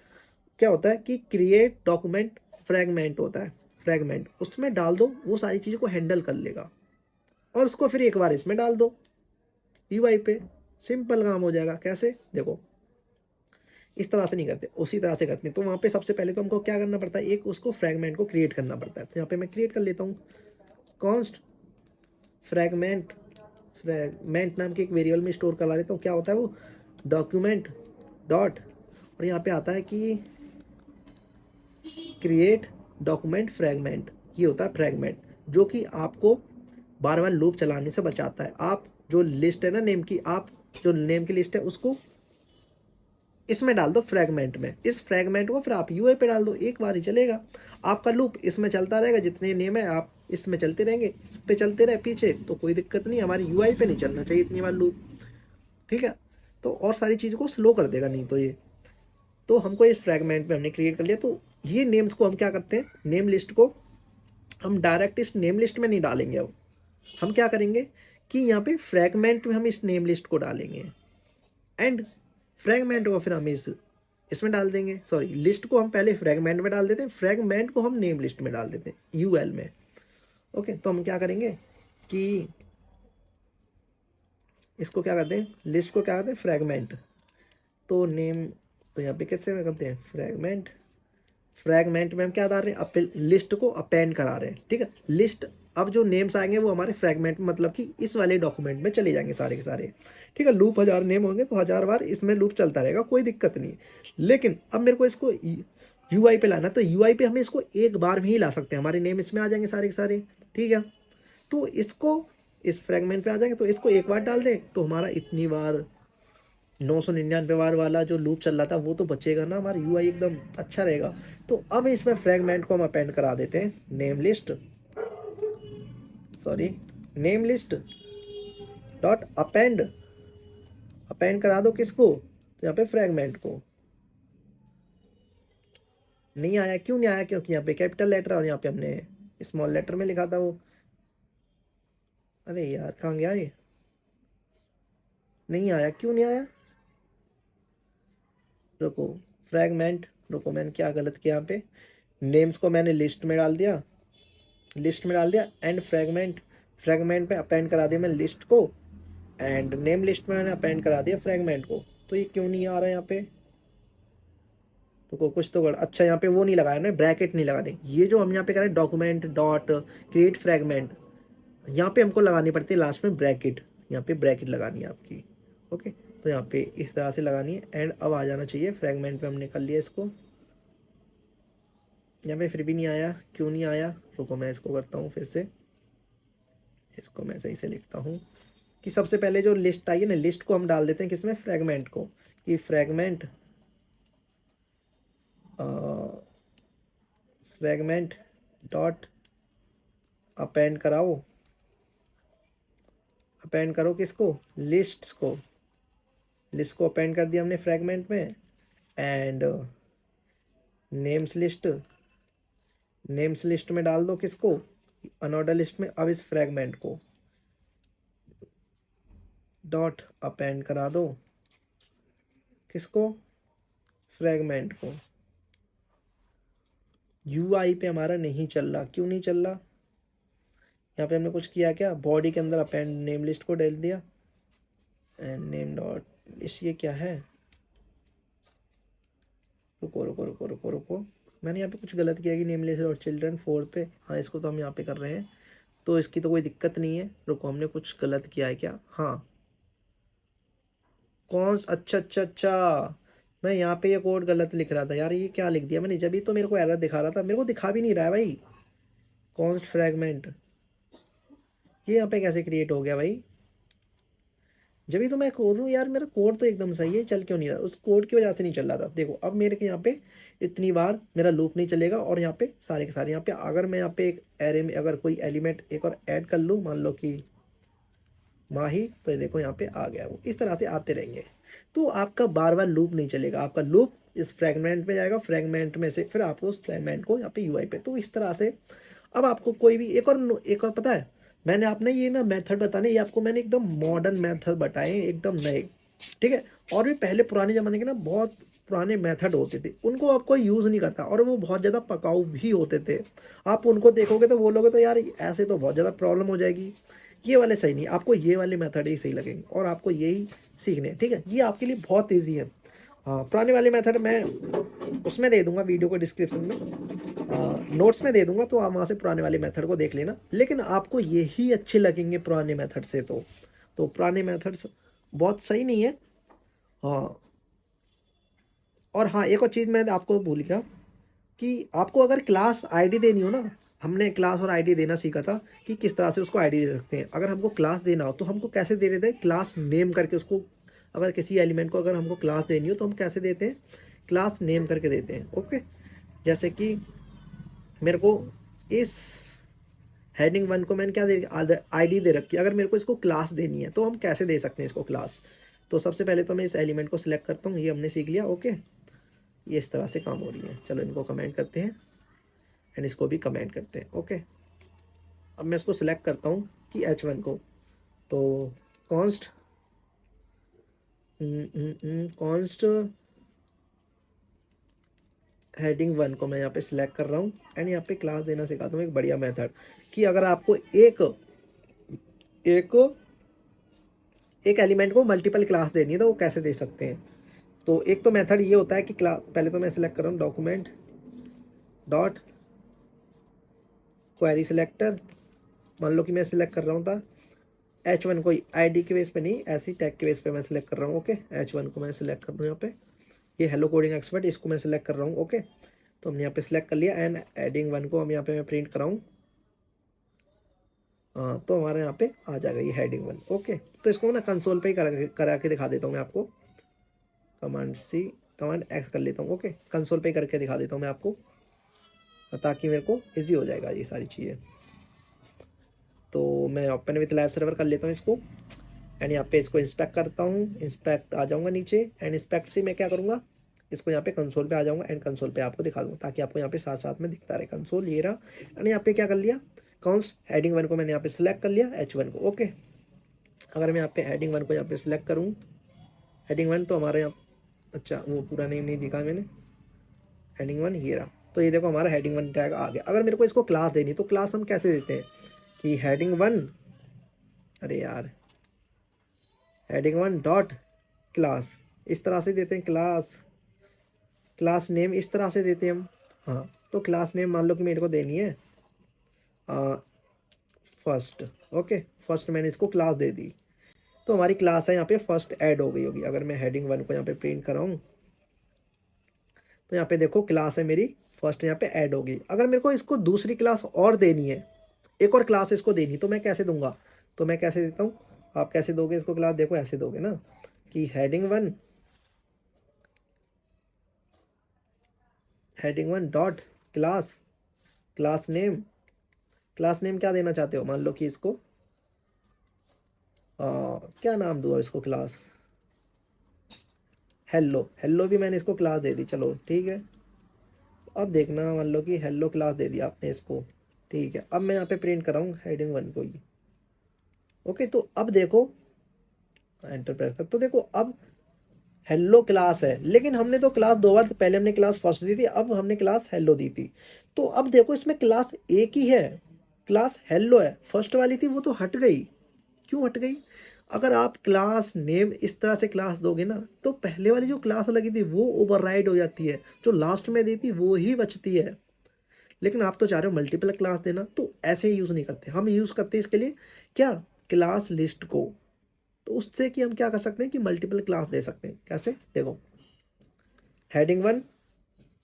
क्या होता है कि क्रिएट डॉक्यूमेंट फ्रैगमेंट होता है, फ्रैगमेंट उसमें डाल दो, वो सारी चीज़ों को हैंडल कर लेगा, और उसको फिर एक बार इसमें डाल दो UI पे, सिंपल काम हो जाएगा। कैसे देखो, इस तरह से नहीं करते, उसी तरह से करते हैं। तो वहाँ पे सबसे पहले तो हमको क्या करना पड़ता है, एक उसको फ्रैगमेंट को क्रिएट करना पड़ता है। तो यहाँ पे मैं क्रिएट कर लेता हूँ कॉन्स्ट फ्रैगमेंट, फ्रैगमेंट नाम के एक वेरिएबल में स्टोर करा लेता हूँ। क्या होता है वो, डॉक्यूमेंट डॉट, और यहाँ पे आता है कि क्रिएट डॉक्यूमेंट फ्रैगमेंट, ये होता है फ्रैगमेंट, जो कि आपको बार बार लूप चलाने से बचाता है। आप जो लिस्ट है ना नेम की, आप जो नेम की लिस्ट है उसको इसमें डाल दो फ्रैगमेंट में, इस फ्रैगमेंट को फिर आप यूआई पे डाल दो, एक बार ही चलेगा आपका लूप, इसमें चलता रहेगा। जितने नेम है आप इसमें चलते रहेंगे, इस पे चलते रहे पीछे तो कोई दिक्कत नहीं, हमारी यूआई पे नहीं चलना चाहिए इतनी बार लूप, ठीक है। तो और सारी चीज़ को स्लो कर देगा नहीं तो ये। तो हमको इस फ्रैगमेंट में हमने क्रिएट कर लिया। तो ये नेम्स को हम क्या करते हैं, नेम लिस्ट को हम डायरेक्ट इस नेम लिस्ट में नहीं डालेंगे। अब हम क्या करेंगे कि यहाँ पे फ्रैगमेंट में हम इस नेम लिस्ट को डालेंगे, एंड फ्रैगमेंट को फिर हम इसमें डाल देंगे। सॉरी, लिस्ट को हम पहले फ्रैगमेंट में डाल देते हैं, फ्रैगमेंट को हम नेम लिस्ट में डाल देते हैं यूएल में। ओके, तो हम क्या करेंगे कि इसको क्या करते हैं, लिस्ट को क्या करते हैं फ्रैगमेंट, तो नेम, तो यहाँ पे कैसे में करते हैं फ्रैगमेंट, फ्रैगमेंट में हम क्या डाल रहे हैं, लिस्ट को अपेंड करा रहे हैं, ठीक है। लिस्ट, अब जो नेम्स आएंगे वो हमारे फ्रैगमेंट में, मतलब कि इस वाले डॉक्यूमेंट में चले जाएंगे सारे के सारे, ठीक है। लूप 1000 नेम होंगे तो 1000 बार इसमें लूप चलता रहेगा, कोई दिक्कत नहीं। लेकिन अब मेरे को इसको यूआई पे लाना, तो यूआई पे हमें इसको एक बार में ही ला सकते हैं, हमारे नेम इसमें आ जाएंगे सारे के सारे, ठीक है। तो इसको इस फ्रैगमेंट पे आ जाएंगे, तो इसको एक बार डाल दें तो हमारा इतनी बार 999 बार वाला जो लूप चल रहा था वो तो बचेगा ना, हमारा यूआई एकदम अच्छा रहेगा। तो अब इसमें फ्रैगमेंट को हम अपेंड करा देते हैं name list, sorry name list dot append, append करा दो किसको, तो यहाँ पे फ्रैगमेंट को। नहीं आया, क्यों नहीं आया, क्योंकि यहाँ पे कैपिटल लेटर और यहाँ पे हमने स्मॉल लेटर में लिखा था वो। अरे यार कहाँ गया ये, नहीं आया, क्यों नहीं आया, रुको फ्रैगमेंट, रुको मैंने क्या गलत किया यहाँ पे, नेम्स को मैंने लिस्ट में डाल दिया, लिस्ट में डाल दिया, एंड फ्रैगमेंट, फ्रैगमेंट में अपेंड करा दिया मैं लिस्ट को, एंड नेम लिस्ट में मैंने अपेंड करा दिया फ्रैगमेंट को। तो ये क्यों नहीं आ रहा है यहाँ पे, तो कुछ तो अच्छा यहाँ पे वो नहीं लगाया ना, ब्रैकेट नहीं लगाने, ये जो हम यहाँ पे करें डॉक्यूमेंट डॉट क्रिएट फ्रैगमेंट, यहाँ पे हमको लगानी पड़ती है लास्ट में ब्रैकेट, यहाँ पे ब्रैकेट लगानी है आपकी। ओके, तो यहाँ पे इस तरह से लगानी है, एंड अब आ जाना चाहिए फ्रैगमेंट पे, हमने कर लिया इसको। यहाँ पे फिर भी नहीं आया, क्यों नहीं आया, रुको मैं इसको करता हूँ फिर से, इसको मैं सही से लिखता हूँ कि सबसे पहले जो लिस्ट आई है ना, लिस्ट को हम डाल देते हैं किसमें, फ्रैगमेंट को, कि फ्रैगमेंट फ्रैगमेंट डॉट अपेंड कराओ, अपेंड करो किसको, लिस्ट्स को, लिस्ट को अपेंड कर दिया हमने फ्रैगमेंट में, and names list, names list में डाल दो किसको, अनऑर्डर लिस्ट में। अब इस फ्रैगमेंट को डॉट अपेंड करा दो किसको, फ्रैगमेंट को। यूआई पे हमारा नहीं चल रहा, क्यों नहीं चल रहा, यहाँ पे हमने कुछ किया क्या, बॉडी के अंदर अपेंड नेम लिस्ट को डाल दिया, एंड नेम डॉट लिस्ट, ये क्या है, रुको रुको रुको रुको रुको, मैंने यहाँ पे कुछ गलत किया कि नेम लिस्ट और चिल्ड्रन 4 पे, हाँ इसको तो हम यहाँ पे कर रहे हैं, तो इसकी तो कोई दिक्कत नहीं है। रुको हमने कुछ गलत किया है क्या, हाँ कौन, अच्छा अच्छा अच्छा, मैं यहाँ पे ये कोड गलत लिख रहा था यार, ये क्या लिख दिया मैंने, जब ही तो मेरे को एरर दिखा रहा था, मेरे को दिखा भी नहीं रहा है भाई। कॉन्स्ट फ्रैगमेंट, ये यहाँ पे कैसे क्रिएट हो गया भाई, जब भी तो मैं कोड हूँ यार, मेरा कोड तो एकदम सही है, चल क्यों नहीं रहा, उस कोड की वजह से नहीं चल रहा था। देखो अब मेरे के यहाँ पे इतनी बार मेरा लूप नहीं चलेगा, और यहाँ पे सारे के सारे, यहाँ पे अगर मैं यहाँ पे एक एरे में अगर कोई एलिमेंट एक और ऐड कर लूँ, मान लो कि माही, तो ये देखो यहाँ पे आ गया, वो इस तरह से आते रहेंगे। तो आपका बार बार लूप नहीं चलेगा, आपका लूप इस फ्रैगमेंट में जाएगा, फ्रैगमेंट में से फिर आपको उस फ्रैगमेंट को यहाँ पे यूआई पे, तो इस तरह से। अब आपको कोई भी एक और पता है, मैंने आपने ये ना मेथड बताने, ये आपको मैंने एकदम मॉडर्न मेथड बताए, एकदम नए, ठीक है। और भी पहले पुराने ज़माने के ना बहुत पुराने मेथड होते थे, उनको आपको यूज़ नहीं करता, और वो बहुत ज़्यादा पकाऊ भी होते थे। आप उनको देखोगे तो बोलोगे तो यार ऐसे तो बहुत ज़्यादा प्रॉब्लम हो जाएगी, ये वाले सही नहीं, आपको ये वाले मेथड ही सही लगेंगे और आपको यही सीखने हैं, ठीक है। ये आपके लिए बहुत ईजी है, हाँ, पुराने वाली मेथड मैं उसमें दे दूंगा, वीडियो को डिस्क्रिप्शन में नोट्स में दे दूंगा, तो आप वहाँ से पुराने वाली मेथड को देख लेना। लेकिन आपको यही अच्छे लगेंगे पुराने मेथड से, तो पुराने मेथड्स बहुत सही नहीं है। हाँ, और हाँ, एक और चीज़ मैं आपको भूल गया कि आपको अगर क्लास आईडी देनी हो ना, हमने क्लास और आईडी देना सीखा था कि किस तरह से उसको आईडी दे सकते हैं। अगर हमको क्लास देना हो तो हमको कैसे दे देते हैं, क्लास नेम करके उसको। अगर किसी एलिमेंट को अगर हमको क्लास देनी हो तो हम कैसे देते हैं, क्लास नेम करके देते हैं। ओके, जैसे कि मेरे को इस हेडिंग वन को मैंने क्या दे, आईडी दे रखी है। अगर मेरे को इसको क्लास देनी है तो हम कैसे दे सकते हैं इसको क्लास। तो सबसे पहले तो मैं इस एलिमेंट को सिलेक्ट करता हूँ, ये हमने सीख लिया। ओके, ये इस तरह से काम हो रही है। चलो इनको कमेंट करते हैं एंड इसको भी कमेंट करते हैं। ओके, अब मैं इसको सिलेक्ट करता हूँ कि H1 को, तो कॉन्स्ट कॉन्स्ट हेडिंग वन को मैं यहाँ पे सिलेक्ट कर रहा हूँ एंड यहाँ पे क्लास देना सिखाता हूँ, एक बढ़िया मेथड कि अगर आपको एक एक एक एलिमेंट को मल्टीपल क्लास देनी है तो वो कैसे दे सकते हैं। तो एक तो मेथड ये होता है कि क्लास, पहले तो मैं सिलेक्ट कर रहा हूँ डॉक्यूमेंट डॉट क्वेरी सिलेक्टर। मान लो कि मैं सिलेक्ट कर रहा हूँ था H1 को, आईडी के बेस पे नहीं, ऐसी टैग के बेस पे मैं सिलेक्ट कर रहा हूँ। ओके, H1 को मैं सिलेक्ट कर रहा हूँ यहाँ पे, ये हेलो कोडिंग एक्सपर्ट, इसको मैं सिलेक्ट कर रहा हूँ। ओके, तो हमने यहाँ पे सिलेक्ट कर लिया एंड एडिंग वन को हम यहाँ पे मैं प्रिंट कराऊँ। हाँ, तो हमारे यहाँ पे आ जाएगा ये हेडिंग वन। ओके, तो इसको ना कंसोल पे ही करा के दिखा देता हूँ मैं आपको। कमांड सी, कमांड एक्स कर लेता हूँ। ओके, कंसोल पे करके दिखा देता हूँ मैं आपको, ताकि मेरे को इजी हो जाएगा ये सारी चीज़ें। तो मैं ओपन विथ लाइव सर्वर कर लेता हूँ इसको एंड यहाँ पे इसको इंस्पेक्ट करता हूँ। इंस्पेक्ट आ जाऊँगा नीचे एंड इंस्पेक्ट से मैं क्या करूँगा, इसको यहाँ पे कंसोल पे आ जाऊँगा एंड कंसोल पे आपको दिखा दूँगा, ताकि आपको यहाँ पे साथ साथ में दिखता रहे कंसोल। ये रहा एंड यहाँ पे क्या कर लिया, कॉन्स्ट हेडिंग वन को मैंने यहाँ पे सिलेक्ट कर लिया, H1 को। ओके, अगर मैं यहाँ पे हेडिंग वन को यहाँ पे सिलेक्ट करूँ, हेडिंग वन तो हमारे यहाँ, अच्छा वो पूरा नेम नहीं दिखा मैंने, हेडिंग वन ये रहा। तो ये देखो हमारा हेडिंग वन टैग आ गया। अगर मेरे को इसको क्लास देनी तो क्लास हम कैसे देते हैं कि हेडिंग वन, अरे यार, हेडिंग वन डॉट क्लास, इस तरह से देते हैं क्लास। क्लास नेम इस तरह से देते हैं हम। हाँ, तो क्लास नेम मान लो कि मेरे को देनी है फर्स्ट। ओके, फर्स्ट मैंने इसको क्लास दे दी, तो हमारी क्लास है यहाँ पे फर्स्ट ऐड हो गई होगी। अगर मैं हेडिंग वन को यहाँ पे प्रिंट कराऊँ तो यहाँ पे देखो क्लास है मेरी फर्स्ट यहाँ पे ऐड होगी। अगर मेरे को इसको दूसरी क्लास और देनी है, एक और क्लास इसको देनी, तो मैं कैसे दूंगा, तो मैं कैसे देता हूँ, आप कैसे दोगे इसको क्लास, देखो ऐसे दोगे ना कि heading one dot class, class name, class name क्या देना चाहते हो, मान लो कि इसको क्या नाम दूँ इसको, क्लास हेलो, हेलो भी मैंने इसको क्लास दे दी, चलो ठीक है। अब देखना, मान लो कि हेलो क्लास दे दिया आपने इसको, ठीक है। अब मैं यहाँ पे प्रिंट कराऊँ हेडिंग वन को ही। ओके, तो अब देखो एंटर प्रेस कर, तो देखो अब हेलो क्लास है, लेकिन हमने तो क्लास दो बार, पहले हमने क्लास फर्स्ट दी थी, अब हमने क्लास हेलो दी थी। तो अब देखो इसमें क्लास एक ही है, क्लास हेलो है, फर्स्ट वाली थी वो तो हट गई। क्यों हट गई, अगर आप क्लास नेम इस तरह से क्लास दोगे ना, तो पहले वाली जो क्लास लगी थी वो ओवरराइड हो जाती है, जो लास्ट में दी थी वो ही बचती है। लेकिन आप तो चाह रहे हो मल्टीपल क्लास देना, तो ऐसे यूज़ नहीं करते हम, यूज़ करते हैं इसके लिए क्या, क्लास लिस्ट को। तो उससे कि हम क्या कर सकते हैं कि मल्टीपल क्लास दे सकते हैं। कैसे, देखो हेडिंग वन,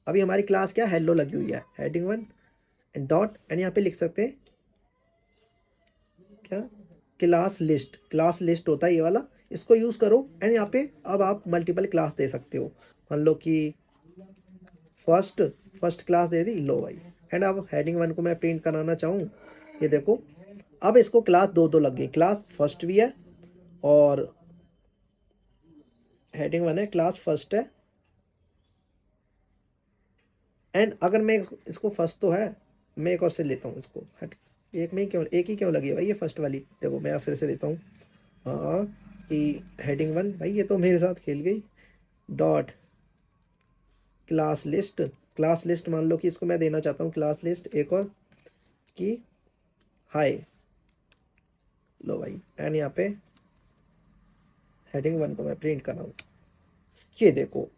अभी हमारी क्लास क्या हेलो लगी हुई है, heading one and dot and यहाँ पे लिख सकते हैं क्या, क्लास लिस्ट, क्लास लिस्ट होता है ये वाला, इसको यूज़ करो एंड यहाँ पे अब आप मल्टीपल क्लास दे सकते हो। मान लो कि फर्स्ट, फर्स्ट क्लास दे दी, लो भाई। एंड अब हेडिंग वन को मैं प्रिंट कराना चाहूँ, ये देखो अब इसको क्लास दो दो लग गई, क्लास फर्स्ट भी है और हेडिंग वन है, क्लास फर्स्ट है। एंड अगर मैं इसको फर्स्ट तो है, मैं एक और से लेता हूँ इसको, हट, एक में ही क्यों, एक ही क्यों लगी है भाई, ये फर्स्ट वाली देखो, मैं फिर से देता हूँ। हाँ, कि हेडिंग वन, भाई ये तो मेरे साथ खेल गई, dot class list, class list मान लो कि इसको मैं देना चाहता हूँ क्लास लिस्ट एक और कि हाय, लो भाई एंड यहाँ पे हेडिंग वन को मैं प्रिंट कर रहा हूँ। ये देखो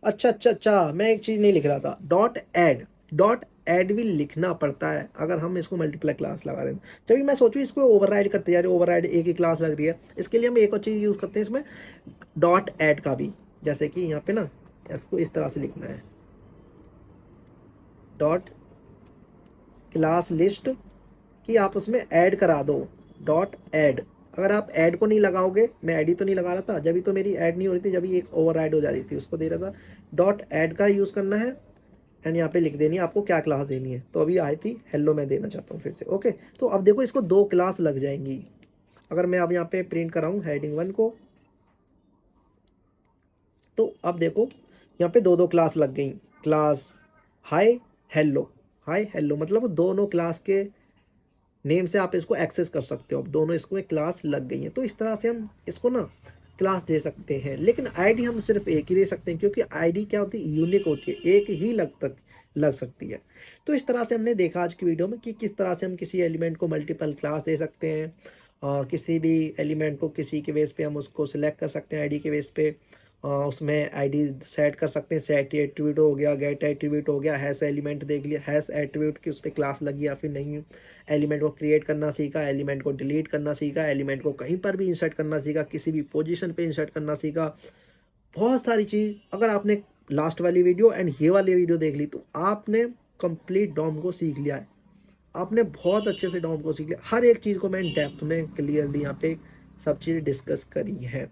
अच्छा अच्छा अच्छा, मैं एक चीज़ नहीं लिख रहा था, डॉट ऐड भी लिखना पड़ता है अगर हम इसको मल्टीप्लाई क्लास लगा रहे हैं। जब मैं सोचूं इसको ओवरराइड करते जा रहे, ओवरराइड एक ही क्लास लग रही है, इसके लिए हम एक और चीज़ यूज़ करते हैं इसमें, डॉट ऐड का भी। जैसे कि यहाँ पे ना इसको इस तरह से लिखना है, डॉट क्लास लिस्ट, कि आप उसमें ऐड करा दो, डॉट ऐड। अगर आप ऐड को नहीं लगाओगे, मैं ऐड ही तो नहीं लगा रहा था, जब भी तो मेरी ऐड नहीं हो रही थी, जब भी एक ओवरराइड हो जा रही थी, उसको दे रहा था। डॉट ऐड का यूज़ करना है एंड यहाँ पे लिख देनी है आपको क्या क्लास देनी है। तो अभी आई थी हेलो, मैं देना चाहता हूँ फिर से। ओके, तो अब देखो इसको 2 क्लास लग जाएंगी। अगर मैं अब यहाँ पे प्रिंट कराऊँ हेडिंग 1 को, तो अब देखो यहाँ पे 2 क्लास लग गई, class hi hello. Hi hello मतलब दोनों क्लास के नेम से आप इसको एक्सेस कर सकते हो, अब दोनों इसको एक क्लास लग गई है। तो इस तरह से हम इसको ना क्लास दे सकते हैं, लेकिन आईडी हम सिर्फ एक ही दे सकते हैं, क्योंकि आईडी क्या होती है, यूनिक होती है, एक ही लग सकती है। तो इस तरह से हमने देखा आज की वीडियो में कि किस तरह से हम किसी एलिमेंट को मल्टीपल क्लास दे सकते हैं, और किसी भी एलिमेंट को किसी के बेस पे हम उसको सिलेक्ट कर सकते हैं आईडी के बेस पे, उसमें आईडी सेट कर सकते हैं, सेट एट्रीब्यूट हो गया, गेट एट्रीब्यूट हो गया, हैश एलिमेंट देख लिया, हैश एट्रीब्यूट की उस पर क्लास लगी या फिर नहीं, एलिमेंट को क्रिएट करना सीखा, एलिमेंट को डिलीट करना सीखा, एलिमेंट को कहीं पर भी इंसर्ट करना सीखा, किसी भी पोजीशन पे इंसर्ट करना सीखा, बहुत सारी चीज़। अगर आपने लास्ट वाली वीडियो एंड ये वाली वीडियो देख ली, तो आपने कंप्लीट डॉम को सीख लिया है, आपने बहुत अच्छे से डॉम को सीख लिया। हर एक चीज़ को मैं डेप्थ में क्लियरली यहाँ पे सब चीज़ डिस्कस करी है,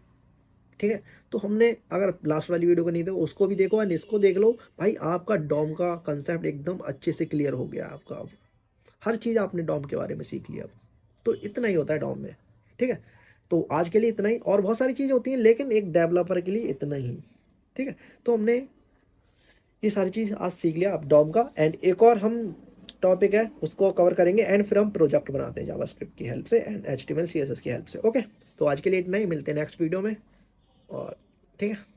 ठीक है। तो हमने, अगर लास्ट वाली वीडियो को नहीं देखो उसको भी देखो एंड इसको देख लो भाई, आपका डॉम का कंसेप्ट एकदम अच्छे से क्लियर हो गया आपका। अब हर चीज़ आपने डॉम के बारे में सीख लिया। अब तो इतना ही होता है डॉम में, ठीक है। तो आज के लिए इतना ही, और बहुत सारी चीज़ें होती हैं, लेकिन एक डेवलपर के लिए इतना ही, ठीक है। तो हमने ये सारी चीज़ आज सीख लिया अब डॉम का, एंड एक और हम टॉपिक है उसको कवर करेंगे, एंड फिर हम प्रोजेक्ट बनाते हैं जावास्क्रिप्ट की हेल्प से एंड HTML CSS की हेल्प से। ओके, तो आज के लिए इतना ही, मिलते हैं नेक्स्ट वीडियो में, और ठीक है।